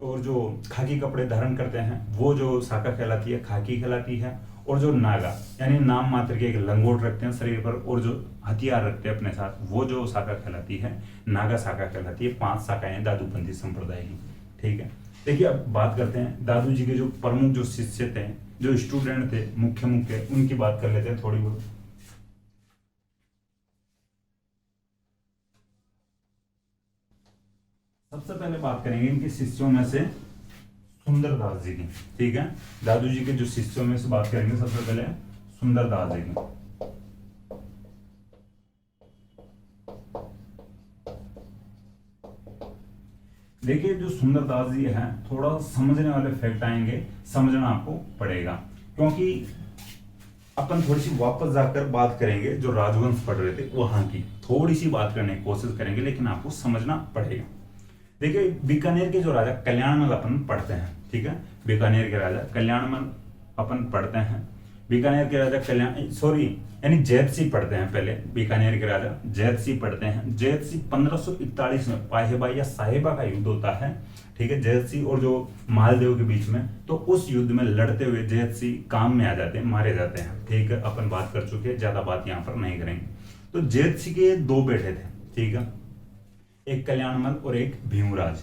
[SPEAKER 1] और जो खाकी कपड़े धारण करते हैं, वो जो शाखा कहलाती है खाकी कहलाती है। और जो नागा यानी नाम मात्र के एक लंगोट रखते हैं शरीर पर और जो हथियार रखते हैं अपने साथ, वो जो शाखा कहलाती है नागा शाखा कहलाती है। 5 शाखाएं दादूपंथी संप्रदाय की। ठीक है, देखिए अब बात करते हैं दादू जी के जो प्रमुख जो शिष्य थे, जो स्टूडेंट थे मुख्य, उनकी बात कर लेते हैं थोड़ी बहुत। सबसे पहले बात करेंगे इनके शिष्यों में से सुंदरदास जी की। ठीक है, दादू जी के जो शिष्यों में से बात करेंगे सबसे पहले सुंदरदास जी की। देखिए जो सुंदरदास जी हैं, थोड़ा समझने वाले फैक्ट आएंगे, समझना आपको पड़ेगा, क्योंकि अपन थोड़ी सी वापस जाकर बात करेंगे, जो राजवंश पढ़ रहे थे वहां की थोड़ी सी बात करने की कोशिश करेंगे, लेकिन आपको समझना पड़ेगा। देखिए बीकानेर के जो राजा कल्याणमल अपन पढ़ते हैं, ठीक है, बीकानेर के राजा कल्याणमल अपन पढ़ते हैं। बीकानेर के राजा यानी जैत सिंह पढ़ते हैं पहले। बीकानेर के राजा जैत सिंह पढ़ते हैं। जैत सिंह 1541 में पाहेबा या साहेबा का युद्ध होता है, ठीक है, जैत सिंह और जो मालदेव के बीच में। तो उस युद्ध में लड़ते हुए जैत सिंह काम में आ जाते हैं, मारे जाते हैं। ठीक है, अपन बात कर चुके हैं, ज्यादा बात यहाँ पर नहीं करेंगे। तो जैत सिंह के 2 बेटे थे, ठीक है, एक कल्याणमल और एक भीमराज।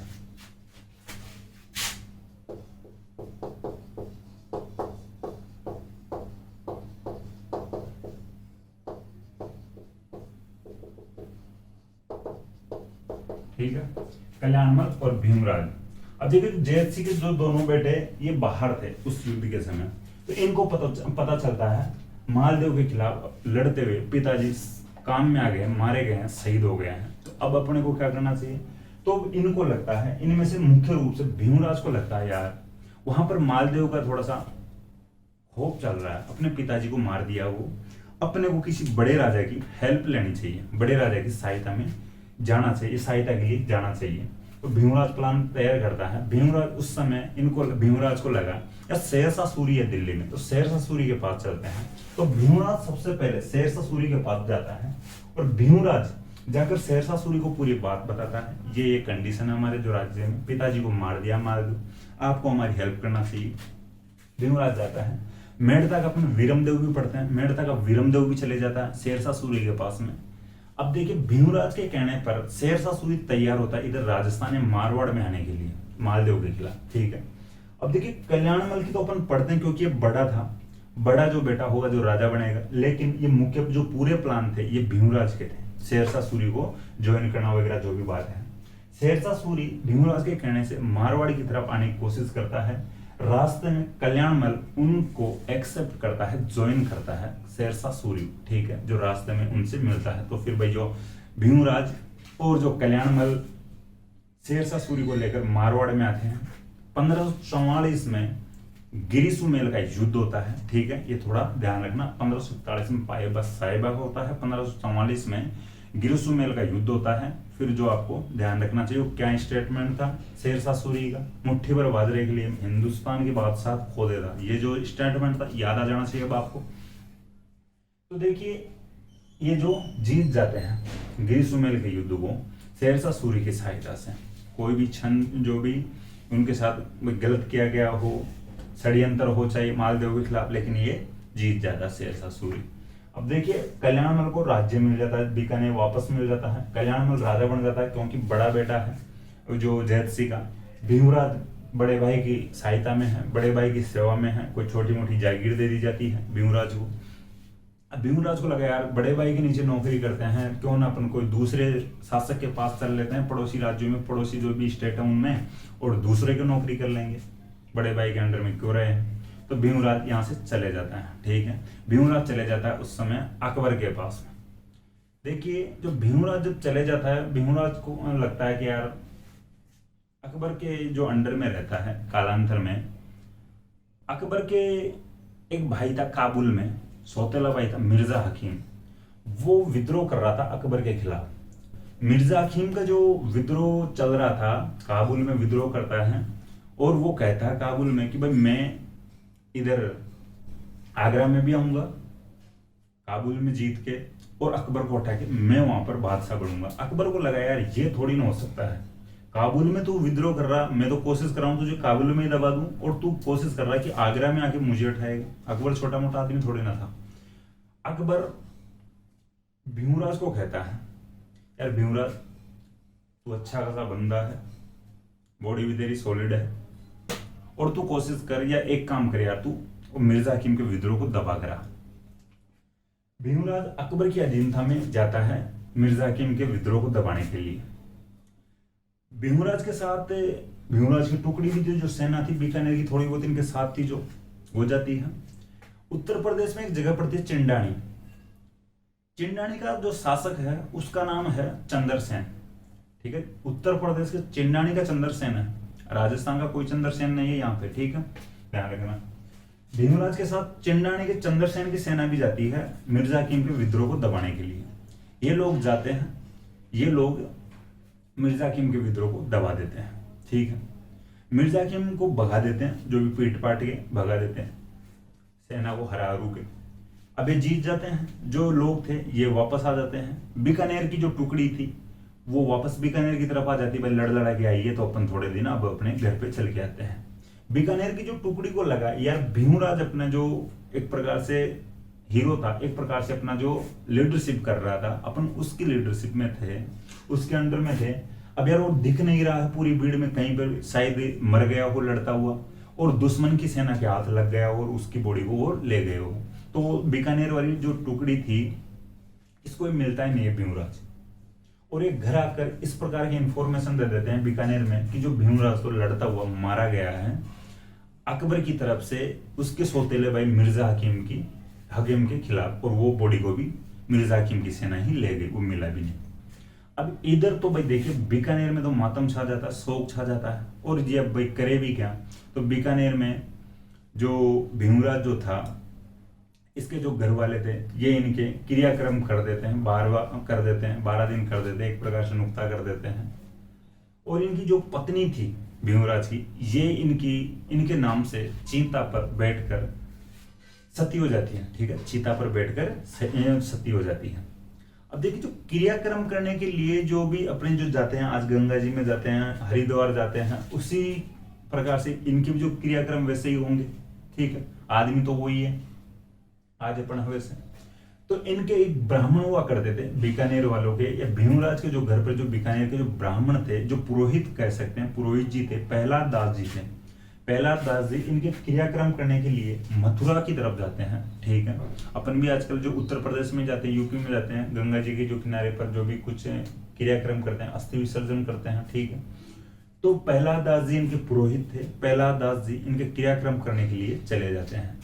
[SPEAKER 1] ठीक है, कल्याणमल और भीमराज। अब देखिए जयत सिंह के जो दोनों बेटे ये बाहर थे उस युद्ध के समय, तो इनको पता चलता है मालदेव के खिलाफ लड़ते हुए पिताजी काम में आ गए, मारे गए हैं, शहीद हो गए हैं, तो अब अपने को क्या करना चाहिए। तो इनको लगता है, इनमें से मुख्य रूप से भीमराज को लगता है यार वहां पर मालदेव का थोड़ा सा होप चल रहा है, अपने पिताजी को मार दिया वो, अपने को किसी बड़े राजा की हेल्प लेनी चाहिए, बड़े राजा की सहायता में जाना चाहिए, सहायता के लिए जाना चाहिए। तो भीमराज प्लान तैयार करता है। भीमराज उस समय भीमराज को लगा यार शेरशाह सूरी है दिल्ली में, तो शेरशाह सूरी के पास चलते हैं। तो भीमराज सबसे पहले शेरशाह सूरी के पास जाता है और भीमराज जाकर शेरशाह सूरी को पूरी बात बताता है, ये कंडीशन है हमारे जो राज्य में, पिताजी को मार दिया, मार दो, आपको हमारी हेल्प करना चाहिए। भीमराज जाता है, मेड़ता का अपने वीरमदेव भी पढ़ते हैं, मेड़ता का वीरमदेव भी चले जाता है शेरशाह सूरी के पास में। अब देखिए भीमराज के कहने पर शेरशाह सूरी तैयार होता है इधर राजस्थान में मारवाड़ में आने के लिए मालदेव के खिलाफ, ठीक है। अब देखिए कल्याणमल की तो अपन पढ़ते हैं क्योंकि ये बड़ा था, बड़ा जो बेटा होगा जो राजा बनेगा, लेकिन ये मुख्य जो पूरे प्लान थे ये भीमराज के थे, शेरशाह सूरी को ज्वाइन करना वगैरह जो भी बात है। शेरशाह सूरी भीमराज के कहने से मारवाड़ की तरफ आने की कोशिश करता है, रास्ते में कल्याणमल उनको एक्सेप्ट करता है, ज्वाइन करता है शेरशाह सूरी, ठीक है, जो रास्ते में उनसे मिलता है। तो फिर भाई जो भीमराज और जो कल्याणमल शेरशाह सूरी को लेकर मारवाड़ में आते हैं। 1544 में गिरिसुमेल का युद्ध होता है, ठीक है, ये थोड़ा ध्यान रखना। 1547 में पाएबा साहिबा का होता है, 1544 में गिरिसुमेल का युद्ध होता है। फिर जो आपको ध्यान रखना चाहिए वो क्या स्टेटमेंट था शेरशाह सूरी का, मुट्ठी भर बाजरे के लिए हिंदुस्तान की बादशाह खो देता, ये जो स्टेटमेंट था याद आ जाना चाहिए अब आपको। तो देखिए ये जो जीत जाते हैं गिरिसुमेल के युद्ध को शेरशाह सूरी की सहायता से, कोई भी क्षण जो भी उनके साथ गलत किया गया हो, षड्यंत्र हो चाहे मालदेव के खिलाफ, लेकिन ये जीत जाता है शेरशाह सूरी। अब देखिए कल्याणमल को राज्य मिल जाता है, बीकानेर वापस मिल जाता है, कल्याणमल राजा बन जाता है क्योंकि बड़ा बेटा है जो जयत सिंह का। भीमराज बड़े भाई की सहायता में है, बड़े भाई की सेवा में है, कोई छोटी मोटी जागीर दे दी जाती है भीमराज को। अब भीमराज को लगा यार बड़े भाई के नीचे नौकरी करते हैं, क्यों ना अपन कोई दूसरे शासक के पास चल लेते हैं, पड़ोसी राज्यों में, पड़ोसी जो भी स्टेट है उनमें, और दूसरे की नौकरी कर लेंगे, बड़े भाई के अंडर में क्यों रहे। तो भीमराज यहाँ से चले जाता है, ठीक है, भीमराज चले जाता है उस समय अकबर के पास में। देखिए जो भीमराज जब चले जाता है, भीमराज को लगता है कि यार अकबर के जो अंडर में रहता है, कालांतर में अकबर के एक भाई था काबुल में, सौतेला भाई था मिर्जा हकीम, वो विद्रोह कर रहा था अकबर के खिलाफ। मिर्जा हकीम का जो विद्रोह चल रहा था, काबुल में विद्रोह करता है और वो कहता है काबुल में कि भाई मैं इधर आगरा में भी आऊंगा, काबुल में जीत के, और अकबर को उठा के मैं वहां पर बादशाह बनूंगा। अकबर को लगा यार ये थोड़ी ना हो सकता है, काबुल में तू विद्रोह कर रहा, मैं तो कोशिश कर रहा हूं तुझे काबुल में ही दबा दूं, और तू कोशिश कर रहा है कि आगरा में आके मुझे उठाएगा। अकबर छोटा मोटा आदमी थोड़ी ना था। अकबर भीमराज को कहता है यार भीमराज तू अच्छा खासा बंदा है, बॉडी भी तेरी सॉलिड है, और तू कोशिश कर या एक काम कर यार, तू मिर्जा हकीम के विद्रोह को दबा करा। भीमराज अकबर की अधीनता में जाता है मिर्जा हकीम के विद्रोह को दबाने के लिए। भीमराज के साथ भीमराज की टुकड़ी भी थी, जो सेना थी बीकानेर की थोड़ी बहुत इनके साथ थी, जो हो जाती है। उत्तर प्रदेश में एक जगह पड़ती है चिंडानी। चिंडानी का जो शासक है उसका नाम है चंद्रसेन, ठीक है, उत्तर प्रदेश के चिंडानी का चंद्रसेन है, राजस्थान का कोई चंद्रसेन नहीं है यहाँ पे, ठीक है, ध्यान रखना। भीमराज के साथ चिंडानी के चंद्रसेन की सेना भी जाती है मिर्जा हकीम के विद्रोह को दबाने के लिए। ये लोग जाते हैं, ये लोग मिर्जा हकीम के विद्रोह को दबा देते हैं, ठीक है, मिर्जा हकीम को भगा देते हैं, जो भी पीट पाट के भगा देते हैं सेना को, हरा हरू के। अब ये जीत जाते हैं, जो लोग थे ये वापस आ जाते हैं। बीकानेर की जो टुकड़ी थी वो वापस बीकानेर की तरफ आ जाती है, भाई लड़ लड़ा के आई है तो अपन थोड़े दिन अब अपने घर पे चल के आते हैं। बीकानेर की जो टुकड़ी को लगा यार भीमराज अपना जो एक प्रकार से हीरो था, एक प्रकार से अपना जो लीडरशिप कर रहा था, अपन उसकी लीडरशिप में थे, उसके अंडर में थे। अब यार वो दिख नहीं रहा है पूरी भीड़ में, कहीं पर शायद मर गया हो लड़ता हुआ, और दुश्मन की सेना के हाथ लग गया और उसकी बॉडी को वो ले गए हो। तो बीकानेर वाली जो टुकड़ी थी इसको मिलता है नहीं भीमराज, और ये घर आकर इस प्रकार की इंफॉर्मेशन दे देते हैं बीकानेर में कि जो भीमराज तो लड़ता हुआ मारा गया है अकबर की तरफ से उसके सौतेले भाई मिर्जा हकीम के खिलाफ, और वो बॉडी को भी मिर्जा हकीम की सेना ही ले गई, वो मिला भी नहीं। अब इधर तो भाई देखिए बीकानेर में तो मातम छा जाता है, शोक छा जाता है, और ये अब भाई करे भी क्या। तो बीकानेर में जो भीमराज जो था, इसके जो घर वाले थे ये इनके क्रियाक्रम कर देते हैं, 12 दिन कर देते हैं, एक प्रकार से नुक्ता कर देते हैं। और इनकी जो पत्नी थी भीमराज की, ये इनके नाम से चीता पर बैठकर सती हो जाती है। ठीक है, चीता पर बैठकर सती हो जाती है। अब देखिए जो क्रियाक्रम करने के लिए जो भी अपने जो जाते हैं, आज गंगा जी में जाते हैं, हरिद्वार जाते हैं, उसी प्रकार से इनके भी जो क्रियाक्रम वैसे ही होंगे। ठीक है, आदमी तो वही है आज अपन वैसे। तो इनके एक ब्राह्मण हुआ करते थे बीकानेर वालों के, या भीमराज के जो घर पर जो बीकानेर के जो ब्राह्मण थे, जो पुरोहित कह सकते हैं, पुरोहित जी थे, प्रहलाद दास जी थे। प्रहलाद दास जी इनके क्रियाक्रम करने के लिए मथुरा की तरफ जाते हैं। ठीक है, अपन भी आजकल जो उत्तर प्रदेश में जाते हैं, यूपी में जाते हैं, गंगा जी के जो किनारे पर जो भी कुछ क्रियाक्रम करते हैं, अस्थि विसर्जन करते हैं। ठीक है, तो प्रहलाद दास जी इनके पुरोहित थे। प्रहलाद दास जी इनके क्रियाक्रम करने के लिए चले जाते हैं।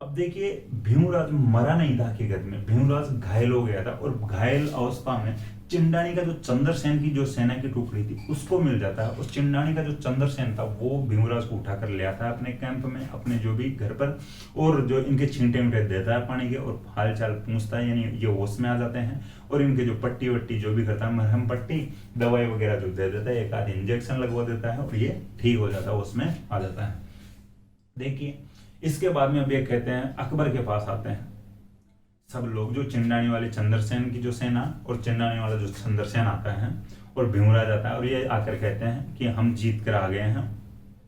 [SPEAKER 1] अब देखिए भीमराज मरा नहीं था हकीकत में, भीमराज घायल हो गया था, और घायल अवस्था में चिंडानी का जो चंद्रसेन की जो सेना की टुकड़ी थी उसको मिल जाता है। उस चिंडानी का जो चंद्रसेन था वो भीमराज को उठाकर ले आता है अपने कैंप में, अपने जो भी घर पर, और जो इनके छींटे मीटे देता है पानी के, और हाल चाल पूछता है, यानी ये होश में आ जाते हैं। और इनके जो पट्टी वट्टी जो भी करता है, मरहम पट्टी दवाई वगैरह जो दे देता है, एक आध इंजेक्शन लगवा देता है, और ये ठीक हो जाता है, उसमें आ जाता है। देखिए इसके बाद में अब ये कहते हैं अकबर के पास आते हैं सब लोग, जो चिंडानी वाले चंद्रसेन की जो सेना, और चिंडानी वाला जो चंद्रसेन आता है, और भीमराज आता है, और ये आकर कहते हैं कि हम जीत कर आ गए हैं,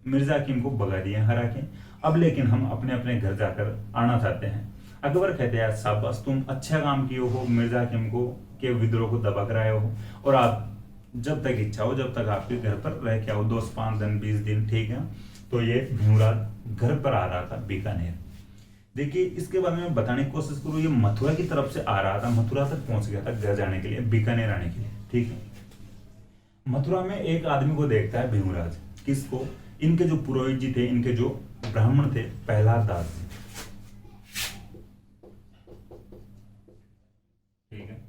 [SPEAKER 1] मिर्जा हकीम को भगा दिए हरा के, अब लेकिन हम अपने अपने घर जाकर आना चाहते हैं। अकबर कहते हैं शाबाश, तुम अच्छा काम किए हो, मिर्जा हकीम को के विद्रोह को दबा कर आए हो, और आप जब तक इच्छा हो जब तक आपके घर पर रह के आओ, 5 दिन 20 दिन। ठीक है, तो ये भीमराज घर पर आ रहा था बीकानेर। देखिए इसके बारे में बताने की कोशिश करूँ, ये मथुरा की तरफ से आ रहा था, मथुरा तक पहुंच गया था घर जाने के लिए, बीकानेर आने के लिए। ठीक है, मथुरा में एक आदमी को देखता है भीमराज, किसको, इनके जो पुरोहित जी थे, इनके जो ब्राह्मण थे, प्रहलाद दास जी। ठीक है,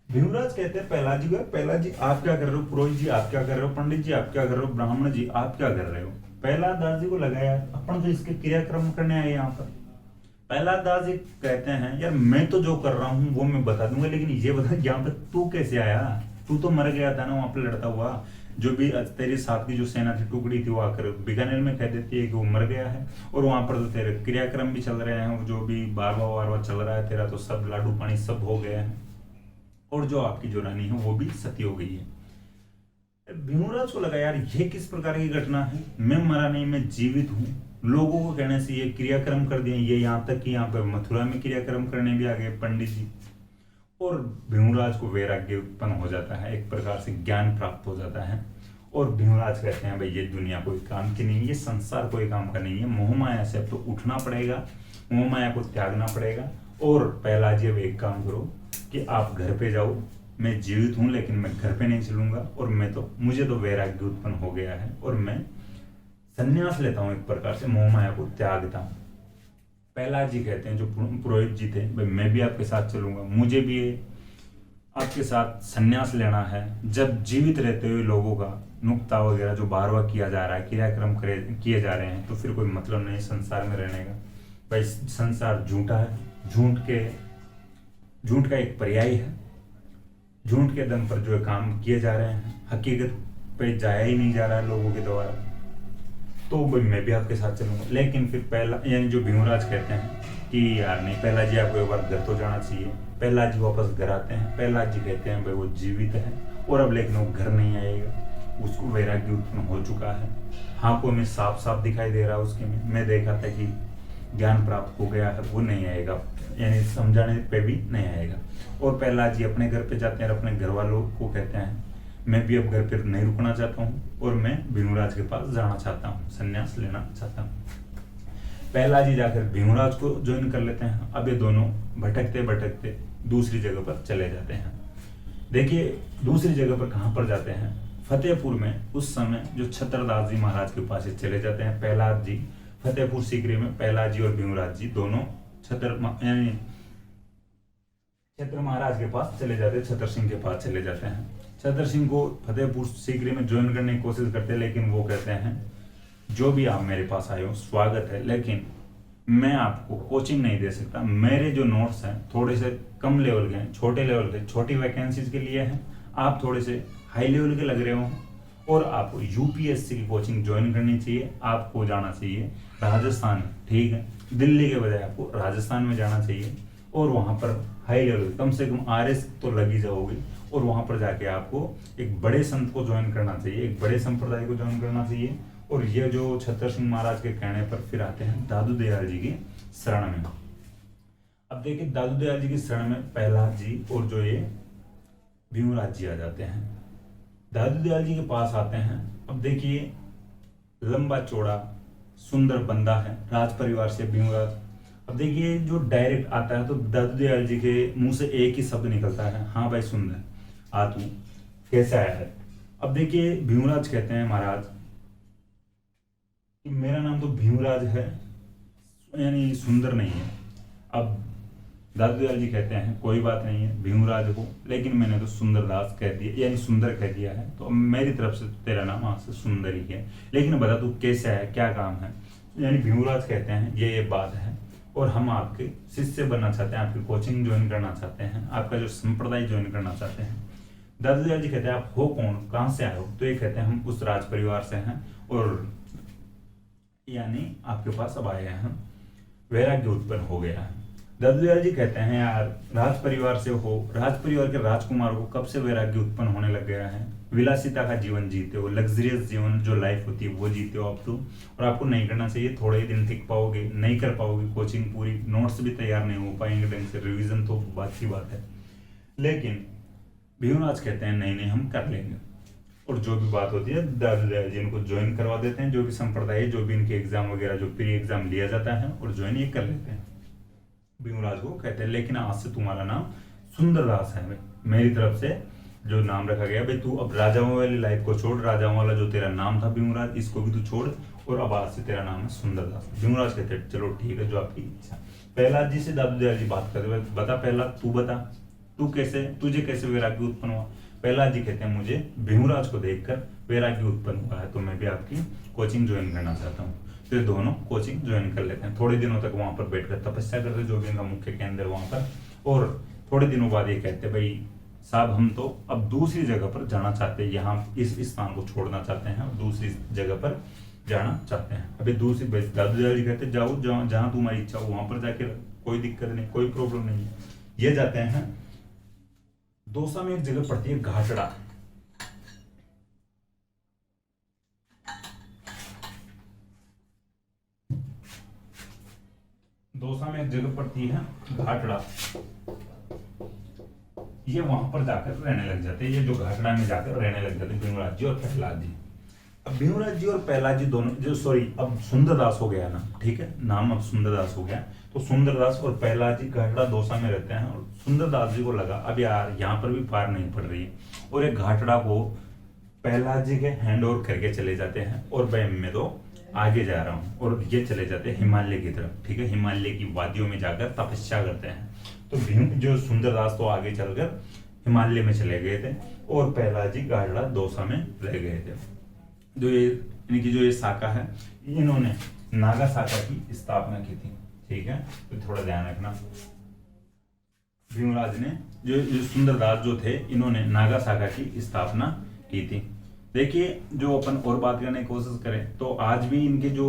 [SPEAKER 1] भीमराज कहते हैं प्रहलाद जी को, प्रहलाद जी आप क्या कर रहे हो, पुरोहित जी आप क्या कर रहे हो, पंडित जी आप क्या कर रहे हो, ब्राह्मण जी आप क्या कर रहे हो। प्रहलाद दास जी को लगा यार अपन तो इसके क्रियाक्रम करने आए यहाँ पर। प्रहलाद दास जी कहते हैं यार मैं तो जो कर रहा हूँ वो मैं बता दूंगा, लेकिन ये बता यहाँ पे तू कैसे आया, तू तो मर गया था ना वहां पे लड़ता हुआ, जो भी तेरे साथ की जो सेना की टुकड़ी थी वो आकर बीकानेर में कह देती है कि वो मर गया है, और वहां पर तो तेरे क्रियाक्रम भी चल रहे हैं, जो भी बारवा चल रहा है तेरा, तो सब लाडू पानी सब हो गए हैं, और जो आपकी जो रानी है वो भी सती हो गई है। भीमराज को लगा यार ये किस प्रकार की घटना है, मैं मरा नहीं, मैं जीवित हूँ, लोगों को कहने से ये क्रियाक्रम कर दिए, ये यहाँ तक कि यहाँ पर मथुरा में क्रियाक्रम करने भी आ गए पंडित जी। और भीमराज को वैराग्य उत्पन्न हो जाता है, एक प्रकार से ज्ञान प्राप्त हो जाता है, और भीमराज कहते हैं भाई ये दुनिया कोई काम की नहीं, ये संसार कोई काम का नहीं है, मोह माया से अब तो उठना पड़ेगा, मोह माया को त्यागना पड़ेगा। और प्रहलाद जी अब एक काम करो कि आप घर पे जाओ, मैं जीवित हूं लेकिन मैं घर पे नहीं चलूंगा, और मुझे तो वैराग्य उत्पन्न हो गया है, और मैं संन्यास लेता हूं, एक प्रकार से मोह माया को त्यागता हूं। प्रहलाद जी कहते हैं जो पुरोहित जी थे, भाई मैं भी आपके साथ चलूंगा, मुझे भी आपके साथ संन्यास लेना है। जब जीवित रहते हुए लोगों का नुक्ता वगैरह जो बारवा किया जा रहा है, क्रियाक्रम किए जा रहे हैं, तो फिर कोई मतलब नहीं संसार में रहने का। भाई संसार झूठा है, झूठ का एक पर्याय है, झूठ के दम पर जो काम किए जा रहे हैं हकीकत पे जाया ही नहीं जा रहा है लोगों के द्वारा, तो मैं भी आपके साथ चलूंगा। लेकिन फिर पहला यानी जो भीमराज कहते हैं कि यार नहीं, प्रहलाद जी आपको एक बार घर तो जाना चाहिए। प्रहलाद जी वापस घर आते हैं, प्रहलाद जी कहते हैं भाई वो जीवित है, और अब लेकिन वो घर नहीं आएगा, उसको वैराग्य उत्पन्न हो चुका है, आंखों में साफ साफ दिखाई दे रहा है उसके में, मैं देखा था कि ज्ञान प्राप्त हो गया है, वो नहीं आएगा, यानी समझाने पे भी नहीं आएगा। और प्रहलाद जी अपने घर पे जाते हैं, अपने घर वालों को कहते हैं मैं भी अब घर पर नहीं रुकना चाहता हूँ, और मैं भीमराज के पास जाना चाहता हूँ, संन्यास लेना चाहता हूँ। प्रहलाद जी जाकर भीमराज को ज्वाइन कर लेते हैं। अब ये दोनों भटकते भटकते दूसरी जगह पर चले जाते हैं। देखिए दूसरी जगह पर कहां पर जाते हैं, फतेहपुर में उस समय जो छत्रदास जी महाराज के पास चले जाते हैं। प्रहलाद जी फतेहपुर सीकरी में प्रहलाद जी और भीमराज जी दोनों यानी छत्र महाराज के पास चले जाते हैं, छतर सिंह के पास चले जाते हैं। छतर सिंह को फतेहपुर सीकरी में ज्वाइन करने की कोशिश करते हैं, लेकिन वो कहते हैं जो भी आप मेरे पास आए हो स्वागत है, लेकिन मैं आपको कोचिंग नहीं दे सकता। मेरे जो नोट्स हैं थोड़े से कम लेवल के हैं, छोटे लेवल के, छोटी वैकेंसीज के लिए हैं। आप थोड़े से हाई लेवल के लग रहे हो और आपको यूपीएससी की कोचिंग ज्वाइन करनी चाहिए। आपको जाना चाहिए राजस्थान, ठीक है, दिल्ली के बजाय आपको राजस्थान में जाना चाहिए और वहां पर हाई लेवल कम से कम आरएस तो लगी जाओगी और वहां पर जाके आपको एक बड़े संत को ज्वाइन करना चाहिए, एक बड़े संप्रदाय को ज्वाइन करना चाहिए। और ये जो छतर सिंह महाराज के कहने पर फिर आते हैं दादू दयाल जी की शरण में। अब देखिए दादू दयाल जी की शरण में प्रहलाद जी और जो ये भीमराज जी आ जाते हैं। दादू दयाल जी के पास आते हैं। अब देखिए लंबा चौड़ा सुंदर बंदा है, राज परिवार से भीमराज। अब देखिए जो डायरेक्ट आता है तो दादू दयाल जी के मुंह से एक ही शब्द निकलता है, हाँ भाई सुंदर, आ तू कैसे आया है। अब देखिए भीमराज कहते हैं महाराज कि मेरा नाम तो भीमराज है, यानी सुंदर नहीं है। अब दादू दयाल जी कहते हैं कोई बात नहीं है, भीमराज हो, लेकिन मैंने तो सुंदरदास कह दिया, यानी सुंदर कह दिया है, तो मेरी तरफ से तेरा नाम आज से सुंदर ही है। लेकिन बता तू कैसे है, क्या काम है। यानी भीमराज कहते हैं ये बात है और हम आपके शिष्य बनना चाहते हैं, आपकी कोचिंग ज्वाइन करना चाहते हैं, आपका जो संप्रदाय ज्वाइन करना चाहते हैं। दादू दयाल जी कहते हैं आप हो कौन, कहाँ से आए हो। तो ये कहते हैं हम उस राज परिवार से हैं और यानी आपके पास अब आए हैं, वैराग्य उत्पन्न हो गया है। दादू दयाल जी कहते हैं यार राज परिवार से हो, राज परिवार के राजकुमार को कब से वैराग्य उत्पन्न होने लग गया है। विलासिता का जीवन जीते हो, लग्जरियस जीवन जो लाइफ होती है वो जीते हो आप तो, और आपको नहीं करना चाहिए। थोड़े ही दिन टिक पाओगे, नहीं कर पाओगे कोचिंग पूरी, नोट्स भी तैयार नहीं हो पाएंगे ढंग से, रिविजन तो बात की बात है। लेकिन भीमराज कहते हैं नहीं नहीं हम कर लेंगे, और जो भी बात होती है दादू दयाल जी इनको ज्वाइन करवा देते हैं। जो भी संप्रदाय, जो भी इनके एग्जाम वगैरह जो प्री एग्जाम लिया जाता है और ज्वाइन ये कर लेते हैं। भीमराज को कहते हैं लेकिन आज से तुम्हारा नाम सुंदरदास है, मेरी तरफ से जो नाम रखा गया भाई, तू अब राजाओं वाली लाइफ को छोड़, राजाओं वाला जो तेरा नाम था भीमराज, इसको भी तू छोड़ और अब आज से तेरा नाम है सुंदरदास। भीमराज कहते हैं चलो ठीक है जो आपकी इच्छा। प्रहलाद जी से दादू दयाल जी बात करते हुए बता प्रहलाद तू बता, तू कैसे, तुझे कैसे वैराग्य उत्पन्न हुआ। प्रहलाद जी कहते हैं मुझे भीमराज को देखकर वैराग्य उत्पन्न हुआ है, तो मैं भी आपकी कोचिंग ज्वाइन करना चाहता हूँ। फिर दोनों कोचिंग ज्वाइन कर लेते हैं। थोड़े दिनों तक वहां पर बैठकर तपस्या करते, जो भी इनका मुख्य केंद्र वहां पर। और थोड़े दिनों बाद ये कहते भाई साहब हम तो अब दूसरी जगह पर जाना चाहते हैं, यहाँ इस स्थान को छोड़ना चाहते हैं और दूसरी जगह पर जाना चाहते हैं। अभी दूसरी दादू दयाल जी कहते जाओ जहाँ तुम्हारी इच्छा हो वहां पर जाके, कोई दिक्कत नहीं, कोई प्रॉब्लम नहीं है। ये जाते हैं दौसा में एक जगह पड़ती है घाटड़ा। दौसा में एक जगह पड़ती है घाटड़ा, ये वहां पर जाकर रहने लग जाते हैं। ये जो घाटड़ा में जाकर रहने लग जाते हैं भीमराज जी और प्रहलाद जी। अब भीमराज जी और प्रहलाद जी दोनों जो अब सुंदरदास हो गया ना, ठीक है, नाम अब सुंदरदास हो गया, तो सुंदरदास और प्रहलाद जी घाटड़ा दौसा में रहते हैं। और सुंदरदास जी को लगा अब यार यहाँ पर भी पार नहीं पड़ रही है, और एक घाटड़ा को प्रहलाद जी के हैंड ओवर करके चले जाते हैं और भाई मैं तो आगे जा रहा हूँ, और ये चले जाते हैं हिमालय की तरफ, ठीक है, हिमालय की वादियों में जाकर तपस्या करते हैं। तो भीम जो सुंदरदास तो आगे चलकर हिमालय में चले गए थे और प्रहलाद जी घाटड़ा दौसा में रह गए थे। जो ये इनकी जो ये शाखा है, इन्होंने नागा शाखा की स्थापना की थी, ठीक है, तो थोड़ा ध्यान रखना। भीमराज ने जो सुंदरदास जो थे, इन्होंने नागा शाखा की स्थापना की थी। देखिए जो अपन और बात करने की कोशिश करें तो आज भी इनके जो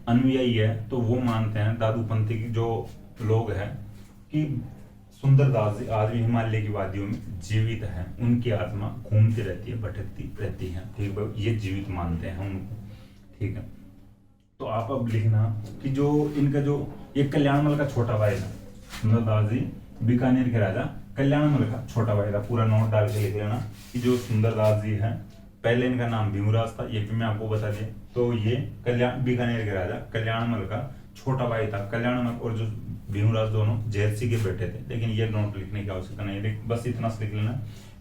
[SPEAKER 1] अनुयायी है तो वो मानते हैं, दादूपंथी की जो लोग हैं, कि सुंदरदास जी आज भी हिमालय की वादियों में जीवित हैं, उनकी आत्मा घूमती रहती है, भटकती रहती है, ठीक है, ये जीवित मानते हैं उनको, ठीक है। तो आप अब लिखना कि जो इनका जो ये कल्याणमल का छोटा भाई था, सुंदरदास जी बीकानेर के राजा कल्याणमल का छोटा भाई था। पूरा नोट डाल के लिख लेना कि जो सुंदरदास जी हैं, पहले इनका नाम भीमराज था, ये भी मैं आपको बता दिया। तो ये बीकानेर के राजा कल्याणमल का छोटा भाई था। कल्याणमल और जो भीमराज दोनों जयसिंह के बेटे थे, लेकिन ये नोट लिखने की आवश्यकता नहीं है, बस इतना से लिख लेना,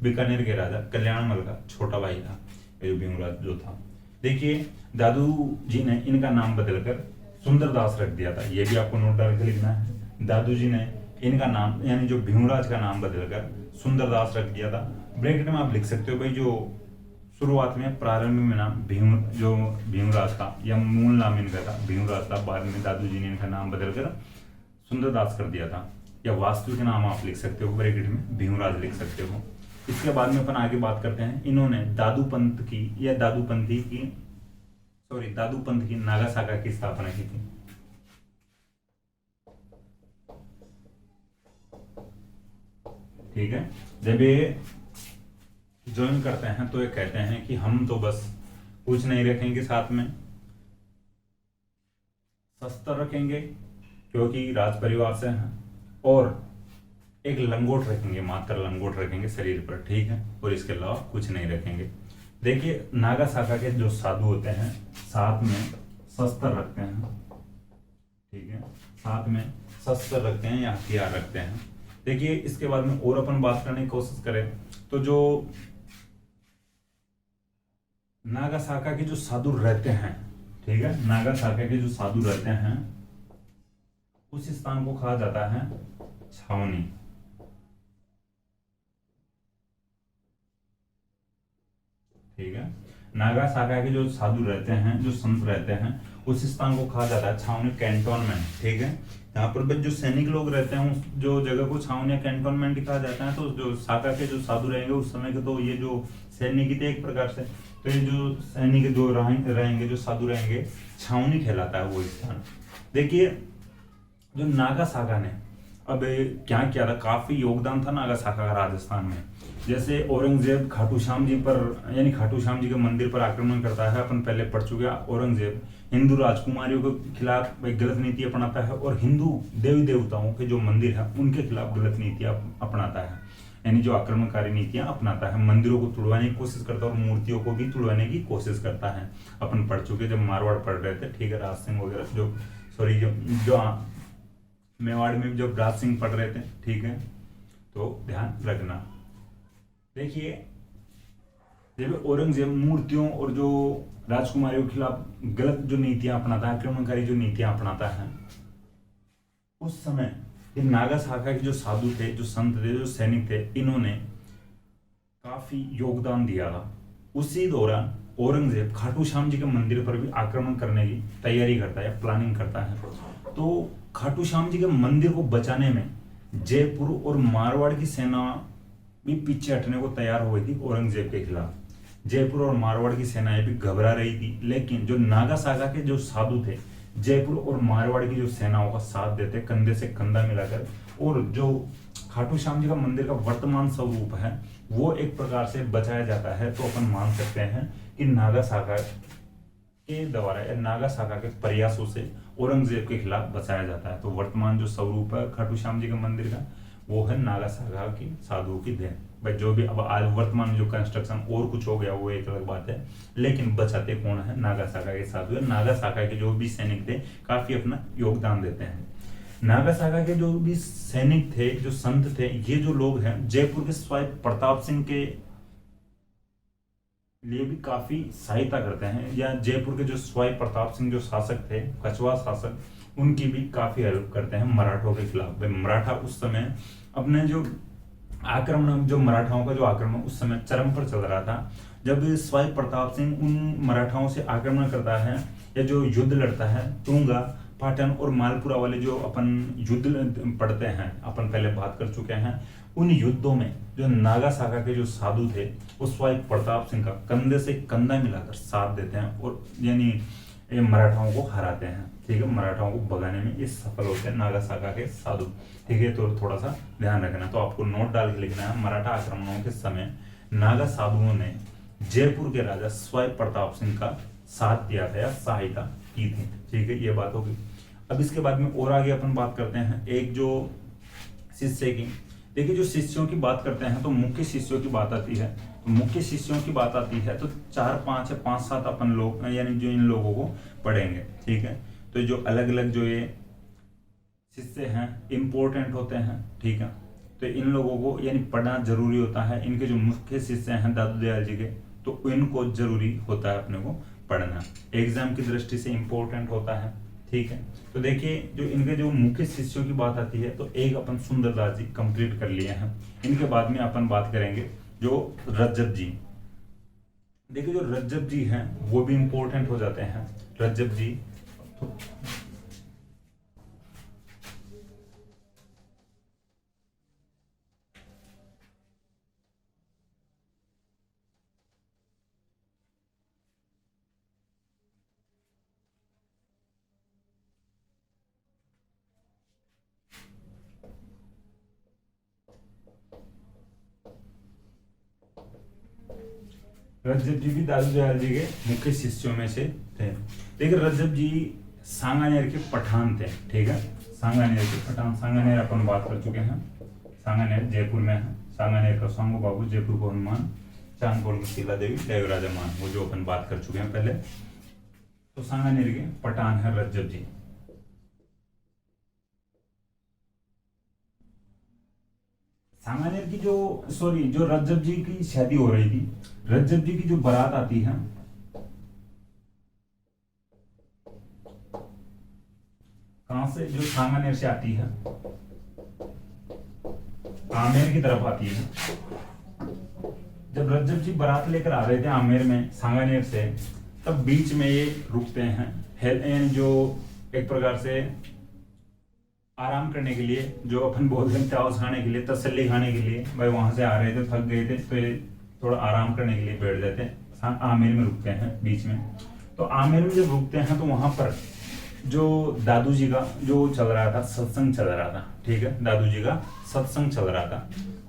[SPEAKER 1] बीकानेर के राजा कल्याणमल का छोटा भाई था ये भीमराज जो था। देखिए दादू जी ने इनका नाम बदलकर सुंदरदास रख दिया था, ये भी आपको नोट डाल के लिखना है। दादू जी ने इनका नाम यानी जो भीमराज का नाम बदलकर सुंदरदास रख दिया था। ब्रैकेट में आप लिख सकते हो भाई जो शुरुआत में प्रारंभ में नाम भीमराज था या मूल नाम इनका था भीमराज था, बाद में दादू जी ने इनका नाम बदलकर सुंदरदास कर दिया था, या वास्तविक नाम आप लिख सकते हो ब्रैकेट में भीमराज लिख सकते हो। इसके बाद में अपन आगे बात करते हैं, इन्होंने दादू पंथ की नागासाका की स्थापना की थी। ठीक है, जब ये ज्वाइन करते हैं तो ये कहते हैं कि हम तो बस कुछ नहीं रखेंगे, साथ में शस्त्र रखेंगे क्योंकि राज परिवार से हैं, और एक लंगोट रखेंगे, मात्र लंगोट रखेंगे शरीर पर, ठीक है, और इसके अलावा कुछ नहीं रखेंगे। देखिए नागासाका के जो साधु होते हैं साथ में शस्त्र रखते हैं, ठीक है, साथ में शस्त्र रखते हैं या हथियार रखते हैं। देखिए इसके बाद में और अपन बात करने की कोशिश करें तो जो नागासाका के जो साधु रहते हैं, ठीक है, नागासाका के जो साधु रहते हैं उस स्थान को कहा जाता है छावनी। ठीक है, नागासाका के जो साधु रहते हैं, जो संत रहते हैं, उस स्थान को कहा जाता है छावनी, कैंटोनमेंट। ठीक है, यहाँ पर जो सैनिक लोग रहते हैं उस जो जगह को छावनी या कैंटोनमेंट कहा जाता है। तो जो साका के जो साधु रहेंगे उस समय के, तो ये जो सैनिक ही थे एक प्रकार से, तो ये जो सैनिक जो रहेंगे, जो साधु रहेंगे, छावनी कहलाता है वो स्थान। देखिए जो नागासाका ने अब क्या किया था, काफी योगदान था नागासाका का राजस्थान में। जैसे औरंगजेब खाटू श्याम जी पर यानी खाटू श्याम जी के मंदिर पर आक्रमण करता है, अपन पहले पढ़ चुके हैं। औरंगजेब हिंदू राजकुमारियों के खिलाफ गलत नीति अपनाता है और हिंदू देवी देवताओं के जो मंदिर है उनके खिलाफ गलत नीतियां अपनाता है, यानी जो आक्रमणकारी नीतियां अपनाता है। मंदिरों को तुड़वाने की कोशिश करता है और मूर्तियों को भी तुड़वाने की कोशिश करता है। अपन पढ़ चुके जब मारवाड़ पढ़ रहे थे, ठीक है, राज सिंह वगैरह जो मेवाड़ में जब राज सिंह पढ़ रहे थे, ठीक है, तो ध्यान रखना। देखिए जब औरंगजेब मूर्तियों और जो राजकुमारियों के खिलाफ गलत जो नीतियां अपनाता है, आक्रमणकारी जो नीतियां अपनाता है, उस समय ये नागासाका के जो साधु थे, जो संत थे, जो सैनिक थे, इन्होंने काफी योगदान दिया था। उसी दौरान औरंगजेब खाटू श्याम जी के मंदिर पर भी आक्रमण करने की तैयारी करता है, प्लानिंग करता है। तो खाटू श्याम जी के मंदिर को बचाने में जयपुर और मारवाड़ की सेना भी पीछे हटने को तैयार हुई थी औरंगजेब के खिलाफ। जयपुर और मारवाड़ की सेनाएं भी घबरा रही थी, लेकिन जो नागासाका के जो साधु थे जयपुर और मारवाड़ की जो सेनाओं का साथ देते, कंधे से कंधा मिलाकर, और जो खाटू श्याम जी का मंदिर का वर्तमान स्वरूप है वो एक प्रकार से बचाया जाता है। तो अपन मान सकते हैं कि नागासाका के द्वारा या नागासाका के प्रयासों से औरंगजेब के खिलाफ बचाया जाता है। तो वर्तमान जो स्वरूप है खाटू श्याम जी के मंदिर का वो है नागासाका की साधुओं की देन। भाई जो भी अब आज वर्तमान जो कंस्ट्रक्शन और कुछ हो गया वो एक अलग बात है, लेकिन बचाते कौन है, नागासाका के साधु है। नागासाका के जो भी सैनिक थे काफी अपना योगदान देते हैं। नागासाका के जो भी सैनिक थे, जो संत थे, ये जो लोग हैं जयपुर के स्वाई प्रताप सिंह के लिए भी काफी सहायता करते हैं, या जयपुर के जो स्वाई प्रताप सिंह जो शासक थे, कछवा शासक, उनकी भी काफी हेल्प करते हैं मराठों के खिलाफ। मराठा उस समय अपने जो आक्रमण, जो मराठाओं का जो आक्रमण उस समय चरम पर चल रहा था। जब स्वाई प्रताप सिंह उन मराठाओं से आक्रमण करता है या जो युद्ध लड़ता है, तुंगा, पाटन और मालपुरा वाले जो अपन युद्ध पढ़ते हैं, अपन पहले बात कर चुके हैं, उन युद्धों में जो नागासाका के जो साधु थे उस स्वाई प्रताप सिंह का कंधे से कंधा मिलाकर साथ देते हैं और यानी ये मराठाओं को हराते हैं। ठीक है, मराठाओं को भगाने में ये सफल होते हैं नागासाका के साधु। ठीक है, तो थोड़ा सा ध्यान रखना, तो आपको नोट डाल के लिखना है, मराठा आक्रमणों के समय नागा साधुओं ने जयपुर के राजा स्वाई प्रताप सिंह का साथ दिया था या सहायता की थी। ठीक है, ये बात होगी। अब इसके बाद में और आगे अपन बात करते हैं एक जो शिष्य की। देखिए जो शिष्यों की बात करते हैं तो मुख्य शिष्यों की बात आती है, तो मुख्य शिष्यों की बात आती है तो 4, 5 या 5, 7 अपन लोग यानी जो इन लोगों को पढ़ेंगे। ठीक है, तो जो अलग अलग जो ये शिष्य हैं इम्पोर्टेंट होते हैं, ठीक है। तो इन लोगों को यानी पढ़ना जरूरी होता है। इनके जो मुख्य शिष्य हैं दादू दयाल जी के, तो इनको जरूरी होता है अपने को पढ़ना, एग्जाम की दृष्टि से इम्पोर्टेंट होता है, ठीक है। तो देखिए जो इनके जो मुख्य शिष्यों की बात आती है, तो एक अपन सुंदरदास जी कंप्लीट कर लिए हैं। इनके बाद में अपन बात करेंगे जो रज्जब जी। देखिए जो रज्जब जी हैं वो भी इंपॉर्टेंट हो जाते हैं। रज्जब जी तो रज्जब जी भी दादू दयाल जी के मुख्य शिष्यों में से थे। देखिए रज्जब जी सांगानेर के पठान थे, ठीक है। सांगानेर के पठान, सांगानेर अपन बात कर चुके हैं। सांगानेर जयपुर में है। सांगानेर का सांगो बाबू, जयपुर को हनुमान, चांदपोल की शीला देवी, देवराजा मान, वो जो अपन बात कर चुके हैं पहले। तो सांगानेर के पठान है रज्जब जी। सांगानेर की जो जो रज्जब जी की शादी हो रही थी, रज्जब जी की जो बारात आती है, कहां से, जो सांगानेर से आती है, आमेर की तरफ आती है। जब रज्जब जी बारात लेकर आ रहे थे आमेर में सांगानेर से, तब बीच में ये रुकते हैं, जो एक प्रकार से आराम करने के लिए, जो अपन बोलते हैं चावल खाने के लिए, तसल्ली खाने के लिए। भाई वहां से आ रहे थे, थक गए थे, तो ये थोड़ा आराम करने के लिए बैठ जाते हैं, आमेर में रुकते हैं बीच में। तो आमेर में जब रुकते हैं तो वहां पर जो दादू जी का जो चल रहा था, सत्संग चल रहा था, ठीक है। दादू जी का सत्संग चल रहा था,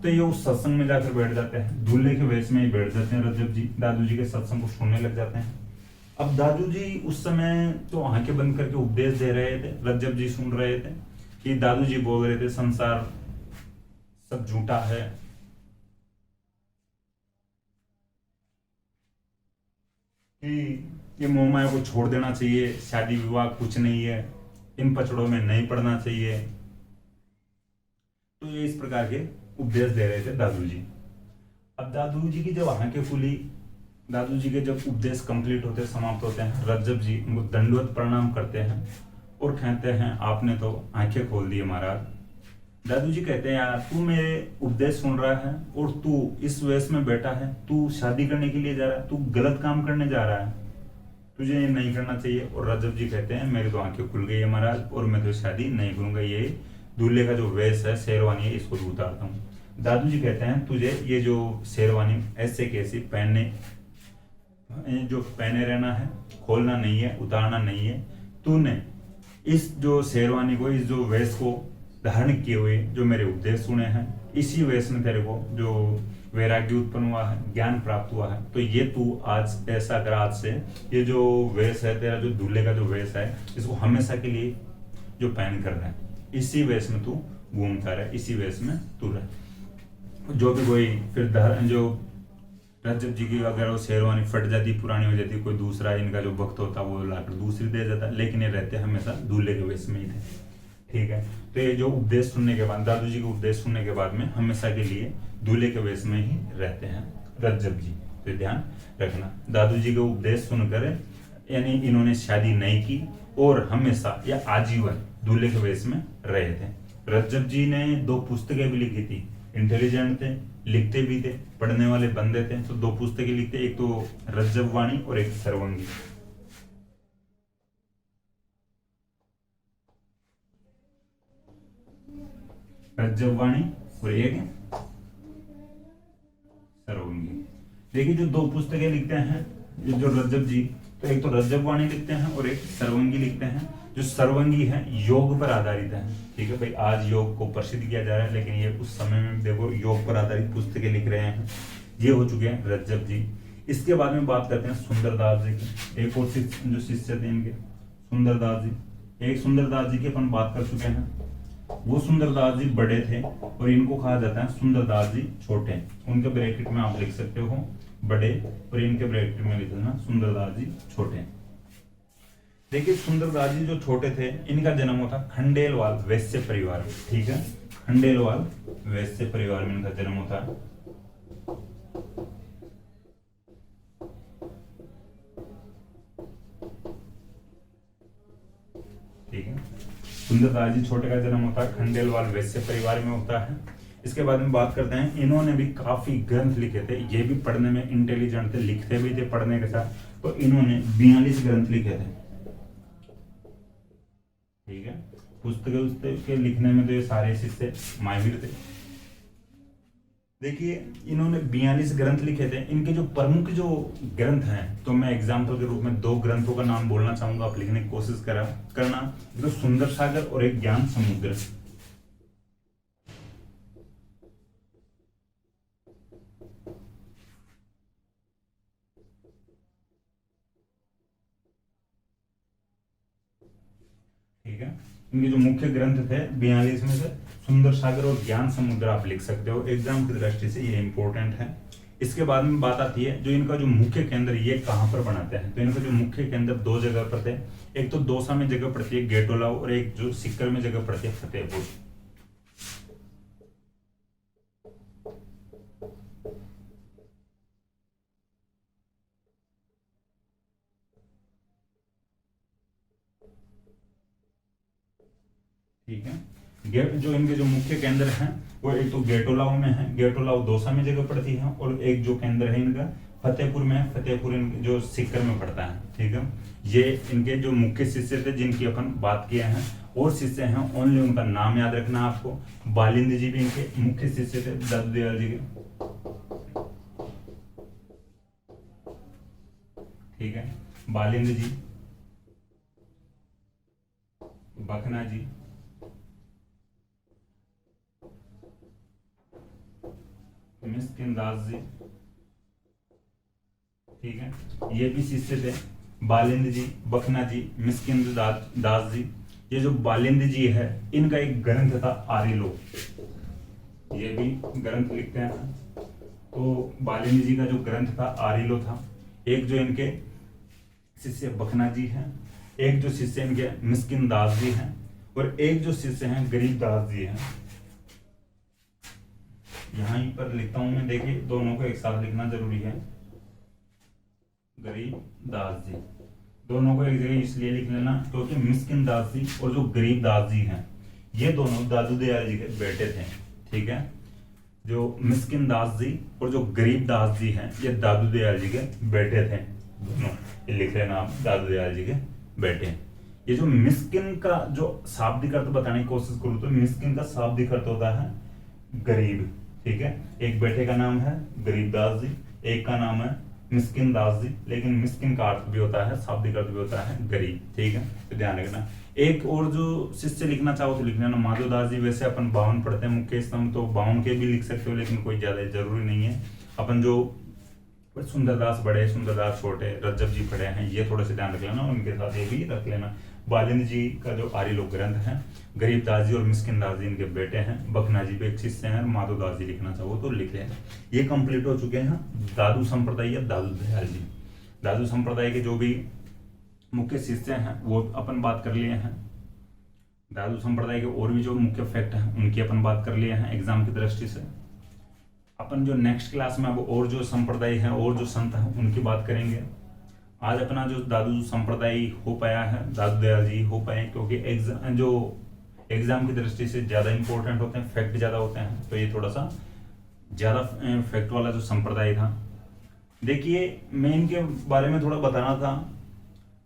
[SPEAKER 1] तो ये उस सत्संग में जाकर बैठ जाते हैं, दूल्हे के वेश में ही बैठ जाते हैं रज्जब जी, दादू जी के सत्संग को सुनने लग जाते हैं। अब दादू जी उस समय तो आंखें बंद करके उपदेश दे रहे थे, रज्जब जी सुन रहे थे कि दादू जी बोल रहे थे संसार सब झूठा है, कि ये मोह माया को छोड़ देना चाहिए, शादी विवाह कुछ नहीं है, इन पचड़ों में नहीं पड़ना चाहिए। तो ये इस प्रकार के उपदेश दे रहे थे दादू जी। अब दादू जी की जब आंखें खुली, दादू जी के जब उपदेश कंप्लीट होते, समाप्त होते हैं, रज्जब जी उनको दंडवत प्रणाम करते हैं और कहते हैं आपने तो आंखें खोल दी महाराज। दादू जी कहते हैं यार तू मेरे उपदेश सुन रहा है और तू इस वेश में बैठा है, तू शादी करने के लिए जा रहा है, तू गलत काम करने जा रहा है, तुझे ये नहीं करना चाहिए। और रज्जब जी कहते हैं मेरी तो आंखें खुल गई है महाराज, और मैं तो शादी नहीं करूंगा, ये दूल्हे का जो वेश है, शेरवानी है, इसको भी उतारता हूँ। दादू जी कहते हैं तुझे ये जो शेरवानी ऐसे कैसी पहनने, जो पहने रहना है, खोलना नहीं है, उतारना नहीं है। तूने इस जो शेरवानी को, इस जो वेश को धारण किए हुए जो मेरे उपदेश सुने हैं, इसी वेश में तेरे को जो वैराग्य उत्पन्न हुआ है, ज्ञान प्राप्त हुआ है, तो ये तू आज ऐसा कर, आज से ये जो वेश है तेरा, जो दूल्हे का जो वेश है, इसको हमेशा के लिए जो पहन कर रहा है, इसी वेश में तू घूमता रहे, इसी वेश में तू रहे। जो भी कोई फिर जो रज्जब जी की अगर वो शेरवानी फट जाती, पुरानी हो जाती, कोई दूसरा इनका जो भक्त होता वो लाकर दूसरी दे जाता, लेकिन ये रहते हमेशा दूल्हे के वेश में ही थे, ठीक है। तो ये जो उपदेश सुनने के बाद, दादू जी के उपदेश सुनने के बाद में हमेशा के लिए दूल्हे के वेश में ही रहते हैं रज्जब जी। तो ध्यान रखना, दादू जी के उपदेश सुनकर यानी इन्होंने शादी नहीं की और हमेशा या आजीवन दूल्हे के वेश में रहे थे। रज्जब जी ने 2 पुस्तकें भी लिखी थी, इंटेलिजेंट थे, लिखते भी थे, पढ़ने वाले बंदे थे, तो 2 पुस्तकें लिखते, एक तो रज्जब वाणी और एक सर्वंगी। रज्जब वाणी और एक सर्वंगी। देखिए जो 2 पुस्तकें लिखते हैं जो रज्जब जी, तो एक तो रज्जब वाणी लिखते हैं और एक सर्वंगी लिखते हैं। जो सर्वंगी है योग पर आधारित है, ठीक है भाई। आज योग को प्रसिद्ध किया जा रहा है, लेकिन ये उस समय में देखो योग पर आधारित पुस्तकें लिख रहे हैं। ये हो चुके हैं रज्जब जी। इसके बाद में बात करते हैं सुंदरदास जी की, एक और जो शिष्य थे इनके, सुंदरदास जी। एक सुंदरदास जी की अपन बात कर चुके हैं, वो सुंदरदास जी बड़े थे और इनको कहा जाता है सुंदरदास जी छोटे। उनके ब्रैकेट में आप लिख सकते हो बड़े, और इनके ब्रैकेट में लिख देना सुंदरदास जी छोटे। देखिए सुंदरदास जी जो छोटे थे, इनका जन्म होता खंडेलवाल वैश्य परिवार में, ठीक है, खंडेलवाल वैश्य परिवार में इनका जन्म होता है। ठीक है, सुंदरदास जी छोटे का जन्म होता है खंडेलवाल वैश्य परिवार में होता है। इसके बाद में बात करते हैं, इन्होंने भी काफी ग्रंथ लिखे थे, ये भी पढ़ने में इंटेलिजेंट थे, लिखते भी थे पढ़ने के साथ। तो इन्होंने 42 ग्रंथ लिखे थे। ठीक है, पुस्तकें उसके लिखने में तो ये सारे शिष्य माहिर थे। देखिए इन्होंने 42 ग्रंथ लिखे थे। इनके जो प्रमुख जो ग्रंथ हैं, तो मैं एग्जाम्पल के रूप में 2 ग्रंथों का नाम बोलना चाहूंगा, आप लिखने की कोशिश करना। तो सुंदर सागर और एक ज्ञान समुद्र। ठीक है, इनके जो मुख्य ग्रंथ थे 42 में से सुंदर सागर और ज्ञान समुद्र आप लिख सकते हो, एग्जाम की दृष्टि से ये इंपॉर्टेंट है। इसके बाद में बात आती है जो इनका जो मुख्य केंद्र ये कहां पर बनाते हैं, तो इनका जो मुख्य केंद्र 2 जगह पर थे। एक तो दौसा में जगह पड़ती है गेटोला, और एक जो सीकर में जगह पड़ती है फतेहपुर। ठीक है, गेट जो इनके जो मुख्य केंद्र हैं वो एक तो गेटोलाव में है, गेटोलाव दौसा में जगह पड़ती है, और एक जो केंद्र है इनका फतेहपुर में है, फतेहपुर जो सीकर में पड़ता है। ठीक है, ये इनके जो मुख्य शिष्य थे जिनकी अपन बात किए हैं। और शिष्य हैं, ओनली उनका नाम याद रखना आपको। बालिंद जी भी इनके मुख्य शिष्य थे दादू दयाल जी के। ठीक है, बालिंद जी, बखना जी, मिस्किन दास जी। ठीक है, ये भी शिष्य थे, बालिंद जी, बखना जी, मिस्किन दास जी। ये जो बालिंद जी है, इनका एक ग्रंथ था आरिलो, ये भी ग्रंथ लिखते हैं। तो बालिंद जी का जो ग्रंथ था आरिलो था। एक जो इनके शिष्य बखना जी हैं, एक जो शिष्य इनके मिस्किन दास जी हैं, और एक जो शिष्य हैं गरीब दास जी हैं। यहां पर लिखता हूं मैं, देखिए दोनों को एक साथ लिखना जरूरी है। गरीब दास जी, दोनों को एक जगह इसलिए लिख लेना क्योंकि मिस्किन दास जी और जो गरीब दास जी हैं, ये दोनों दादू दयाल जी के बेटे थे। ठीक है, जो मिस्किन दास जी और जो गरीब दास जी हैं, ये दादू दयाल जी के बेटे थे दोनों। ये लिख लेना आप, दादू दयाल जी के बेटे। ये जो मिस्किन का जो शाब्दिक अर्थ बताने की कोशिश करूं, तो मिस्किन का शाब्दिक अर्थ होता है गरीब। ठीक है, एक बेटे का नाम है गरीब दास जी, एक का नाम है मिस्किन दास जी, लेकिन मिस्किन का अर्थ भी होता है, शाब्दिक अर्थ भी होता है गरीब। ठीक है, तो ध्यान रखना। एक और जो शिष्य लिखना चाहो तो लिखना ना, माधव दास जी। वैसे अपन 52 पढ़ते हैं मुख्य स्तंभ, तो 52 के भी लिख सकते हो, लेकिन कोई ज्यादा जरूरी नहीं है। अपन जो सुंदरदास बड़े, सुंदरदास छोटे, रज्जब जी पढ़े हैं, ये थोड़े से ध्यान रख लेना, उनके साथ ये भी रख लेना। बालिंद जी का जो आरिलो ग्रंथ है, गरीब दास जी और मिस्किन दास जी इनके बेटे हैं, बखना जी भी एक शिष्य हैं, माधव दास जी लिखना चाहो तो लिख लेना। ये कंप्लीट हो चुके हैं दादू संप्रदाय या दादू दयाल जी। दादू संप्रदाय के जो भी मुख्य शिष्य हैं वो अपन बात कर लिए हैं। दादू संप्रदाय के और भी जो मुख्य फैक्ट हैं उनकी अपन बात कर लिए हैं एग्जाम की दृष्टि से। अपन जो नेक्स्ट क्लास में अब और जो संप्रदाय हैं और जो संत हैं उनकी बात करेंगे। आज अपना जो दादू संप्रदाय हो पाया है, दादू दयाल जी हो पाए, क्योंकि एग्जाम की दृष्टि से ज्यादा इंपॉर्टेंट होते हैं, फैक्ट ज्यादा होते हैं, तो ये थोड़ा सा ज्यादा फैक्ट वाला जो संप्रदाय था। देखिए मैं इनके बारे में थोड़ा बताना था।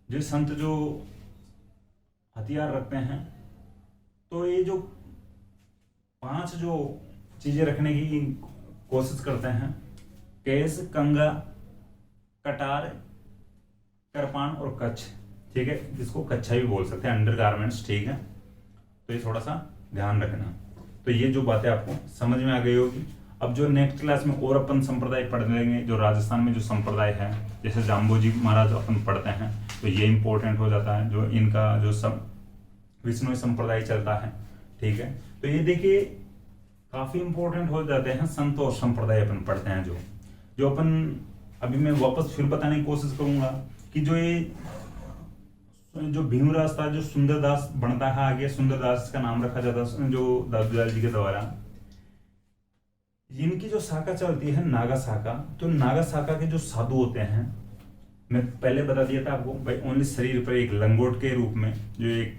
[SPEAKER 1] जो संत जो हथियार रखते हैं, तो ये जो 5 जो चीजें रखने की कोशिश करते हैं, केस, कंगा, कटार, करपान और कच्छ। ठीक है, जिसको कच्छा भी बोल सकते हैं, अंडरगारमेंट्स। ठीक है, तो ये थोड़ा सा ध्यान रखना। तो ये जो बातें आपको समझ में आ गई होगी। अब जो नेक्स्ट क्लास में और अपन संप्रदाय पढ़ लेंगे, जो राजस्थान में जो संप्रदाय है, जैसे जाम्बोजी महाराज अपन पढ़ते हैं, तो ये इंपॉर्टेंट हो जाता है। जो इनका जो विष्णु संप्रदाय चलता है। ठीक है, तो ये देखिए काफी इंपॉर्टेंट हो जाते हैं संत और संप्रदाय अपन पढ़ते हैं। जो अपन अभी मैं वापस फिर बताने की कोशिश करूंगा कि जो ये जो भीमराज था, जो सुंदरदास बनता है आगे, सुंदरदास का नाम रखा जाता है जो दादू दयाल जी के द्वारा। इनकी जो शाखा चलती है नागा शाखा, तो नागा शाखा के जो साधु होते हैं, मैं पहले बता दिया था आपको भाई, ओनली शरीर पर एक लंगोट के रूप में जो एक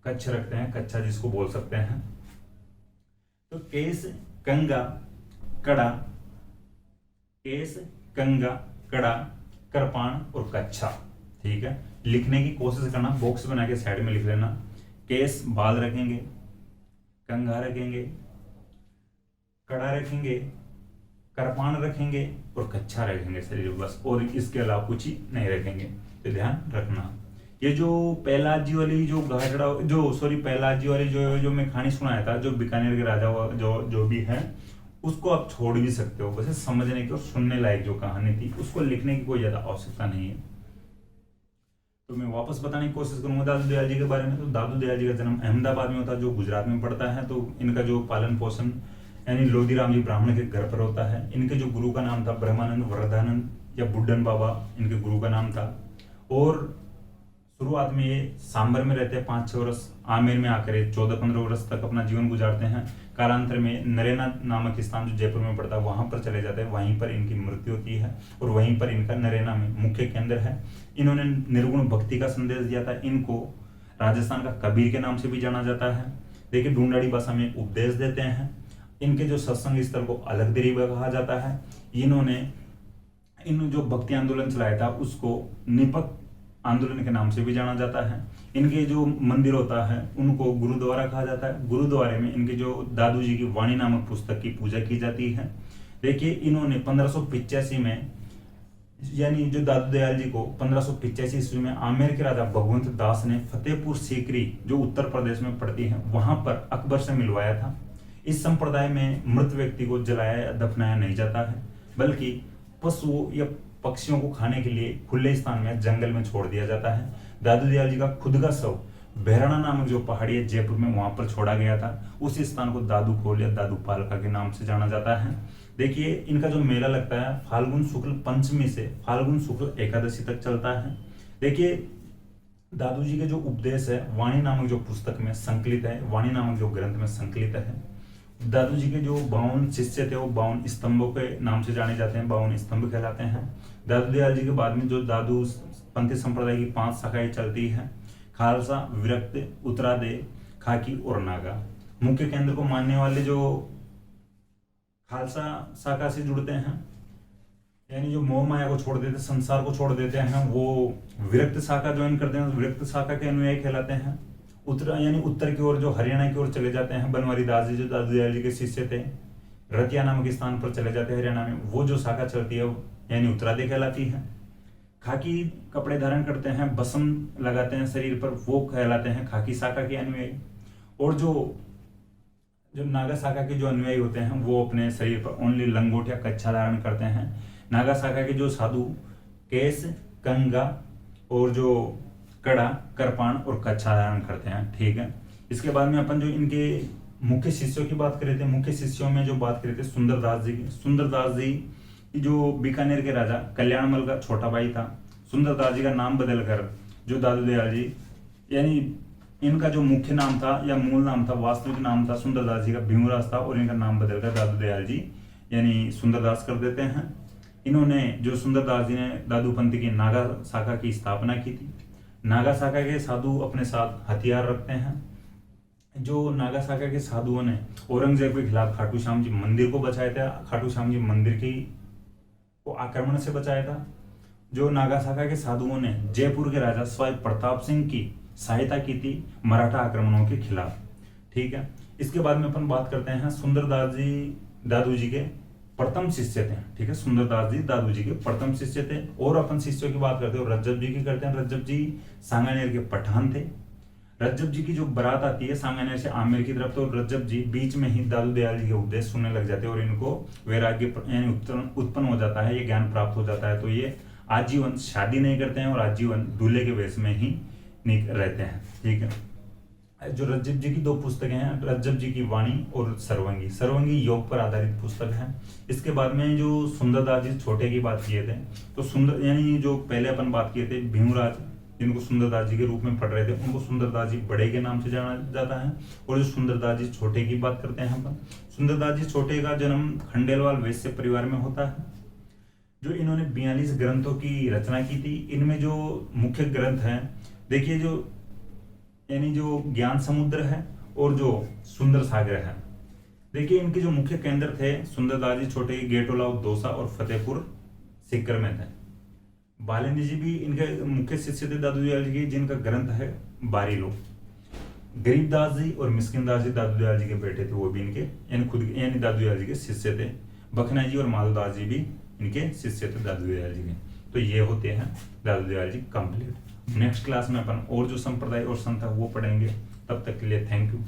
[SPEAKER 1] कच्छ रखते हैं, कच्छा जिसको बोल सकते हैं। तो केस, कंगा, कड़ा, केस, कंगा, कड़ा, कृपाण और कच्छा। ठीक है, लिखने की कोशिश करना, बॉक्स बना के साइड में लिख लेना। केस बाल रखेंगे, कंघा रखेंगे, कड़ा रखेंगे, कृपाण रखेंगे और कच्छा रखेंगे शरीर बस, और इसके अलावा कुछ ही नहीं रखेंगे। तो ध्यान रखना। ये जो पहलाद जी वाली जो घाटड़ा जो सॉरी पहलाद जी वाली जो मैं कहानी सुनाया था, जो बीकानेर के राजा जो भी है, उसको आप छोड़ भी सकते हो, वैसे समझने की और सुनने लायक जो कहानी थी, उसको लिखने की कोई ज्यादा आवश्यकता नहीं है। तो मैं वापस बताने की कोशिश करूंगा दादू दयाल जी के बारे में। तो दादू दयाल जी का जन्म अहमदाबाद में होता है, जो गुजरात में पड़ता है। तो इनका जो पालन पोषण यानी लोधीराम जी ब्राह्मण के घर पर होता है। इनके जो गुरु का नाम था ब्रह्मानंद वरदानंद या बुड्ढन बाबा, इनके गुरु का नाम था। और शुरुआत में ये सांबर में रहते हैं 5-6 वर्ष, आमेर में आकर 14-15 वर्ष तक अपना जीवन गुजारते हैं। कालांतर में नरेना नामक स्थान जो जयपुर में पड़ता है वहां पर चले जाते हैं, वहीं पर इनकी मृत्यु होती है और वहीं पर इनका नरेना में मुख्य केंद्र है। इन्होंने निर्गुण भक्ति का संदेश दिया था। इनको राजस्थान का कबीर के नाम से भी जाना जाता है। देखिए, ढूंढाड़ी भाषा में उपदेश देते हैं। इनके जो सत्संग स्थल को अलग दरीबा कहा जाता है। इन्होंने इन जो भक्ति आंदोलन चलाया था उसको निपक आंदोलन के नाम से भी जाना जाता है। इनके जो मंदिर होता है उनको गुरुद्वारा कहा जाता है। गुरुद्वारे में इनके जो दादू जी की वाणी नामक पुस्तक की पूजा की जाती है। देखिए, इन्होंने 1585 में, यानी जो दादू दयाल जी को 1585 ईस्वी में आमेर के राजा भगवंत दास ने फतेहपुर सीकरी जो उत्तर प्रदेश में पड़ती है वहां पर अकबर से मिलवाया था। इस संप्रदाय में मृत व्यक्ति को जलाया या दफनाया नहीं जाता है, बल्कि पशुओं या पक्षियों को खाने के लिए खुले स्थान में जंगल में छोड़ दिया जाता है। दादू दयाल जी का खुद का शव बहराना नामक जो पहाड़ी है जयपुर में, वहां पर छोड़ा गया था। उस स्थान को दादू खोल या दादू पालका के नाम से जाना जाता है। देखिए, इनका जो मेला लगता है फाल्गुन शुक्ल पंचमी से फाल्गुन शुक्ल एकादशी तक चलता है। देखिए, दादू जी के जो उपदेश है वाणी नामक जो पुस्तक में संकलित है, वाणी नामक जो ग्रंथ में संकलित है। दादू जी के जो 52 शिष्य थे वो 52 स्तंभों के नाम से जाने जाते हैं, 52 स्तंभ कहलाते हैं। दादू दयाल जी के बाद में जो दादू पंथी संप्रदाय की 5 शाखाएं चलती है, खालसा, विरक्त, उत्तरादे, खाकी और नागा। मुख्य केंद्र को मानने वाले जो खालसा शाखा से जुड़ते हैं, यानी जो मोह माया को छोड़ देते, संसार को छोड़ देते हैं, वो विरक्त शाखा ज्वाइन करते हैं, विरक्त शाखा के अनुयायी कहलाते हैं। उत्तर की ओर जो हरियाणा की ओर चले जाते हैं, बनवारी दास जी जो दादू दयाल जी के शिष्य थे, रतिया नामक स्थान पर चले जाते हैं हरियाणा में, वो जो शाखा चलती है यानी उत्तरादे कहलाती है। खाकी कपड़े धारण करते हैं, बसम लगाते हैं शरीर पर, वो कहलाते हैं खाकी शाखा के अनुयायी। और जो नागा शाखा के जो अनुयायी होते हैं वो अपने शरीर पर ओनली लंगोट या कच्छा धारण करते हैं। नागा शाखा के जो साधु केस, कंगा और जो कड़ा, कृपाण और कच्छा धारण करते हैं। ठीक है, इसके बाद में अपन जो इनके मुख्य शिष्यों की बात करे थे, मुख्य शिष्यों में जो बात करे थे सुंदरदास जी की। सुंदरदास जी जो बीकानेर के राजा कल्याणमल का छोटा भाई था। सुंदरदास जी का नाम बदलकर जो दादू दयाल जी, यानी इनका जो मुख्य नाम था या मूल नाम था, वास्तविक नाम था सुंदरदास जी का भीमराज था, और इनका नाम बदलकर दादू दयाल जी यानी सुंदरदास कर देते हैं। इन्होंने जो सुंदरदास जी ने दादूपंथी की नागा शाखा की स्थापना की थी। नागा शाखा के साधु अपने साथ हथियार रखते हैं। जो नागा शाखा के साधुओं ने औरंगजेब के खिलाफ खाटू श्याम जी मंदिर को बचाया था, खाटू श्याम जी मंदिर की को आक्रमण से बचाया था। जो नागा शाखा के साधुओं ने जयपुर के राजा स्वाई प्रताप सिंह की सहायता की थी मराठा आक्रमणों के खिलाफ। ठीक है, इसके बाद में अपन बात करते हैं सुंदरदास जी दादू जी के प्रथम शिष्य थे। ठीक है, सुंदरदास जी दादू जी के प्रथम शिष्य थे। और अपन शिष्यों की बात करते हैं रज्जब जी की करते हैं। रज्जब जी सांगानेर के पठान थे। रज्जब जी की जो बारात आती है सांगानेर से आमेर की तरफ, तो रज्जब जी बीच में ही दादू दयाल जी के उपदेश सुनने लग जाते हैं और इनको वैराग्य यानी उत्पन्न हो जाता है, ये ज्ञान प्राप्त हो जाता है। तो ये आजीवन शादी नहीं करते हैं और आजीवन दूल्हे के वेश में ही रहते हैं। ठीक है, जो रज्जब जी की 2 पुस्तकें हैं, रज्जब जी की वाणी और सर्वंगी। सर्वंगी योग पर आधारित पुस्तक है। इसके बाद में जो सुंदरदास जी छोटे की बात किए थे, तो सुंदर यानी जो पहले अपन बात किए थे भीमराज जिनको सुंदरदास जी के रूप में पढ़ रहे थे उनको सुंदरदास जी बड़े के नाम से जाना जाता है। और जो सुंदरदास जी छोटे की बात करते हैं अपन, सुंदरदास जी छोटे का जन्म खंडेलवाल वैश्य परिवार में होता है। जो इन्होंने 42 ग्रंथों की रचना की थी। इनमें जो मुख्य ग्रंथ हैं, देखिए, जो यानी जो ज्ञान समुद्र है और जो सुंदर सागर है। देखिए, इनके जो मुख्य केंद्र थे सुंदरदास जी छोटे के गेटोला, दौसा और फतेहपुर सीकर में थे। बालिनी जी भी इनके मुख्य शिष्य थे दादू दयाल जी के, जिनका ग्रंथ है बारीलो। गरीबदास जी और मिस्किनदास जी दादू दयाल जी के बेटे थे, वो भी इनके यानी दादू दयाल जी के शिष्य थे। बखना जी और माधवदास जी भी इनके शिष्य थे दादू दयाल जी के। तो ये होते हैं दादू Dayal ji complete. Next class में अपन और जो संप्रदाय और संत है वो पढ़ेंगे। तब तक के लिए थैंक यू।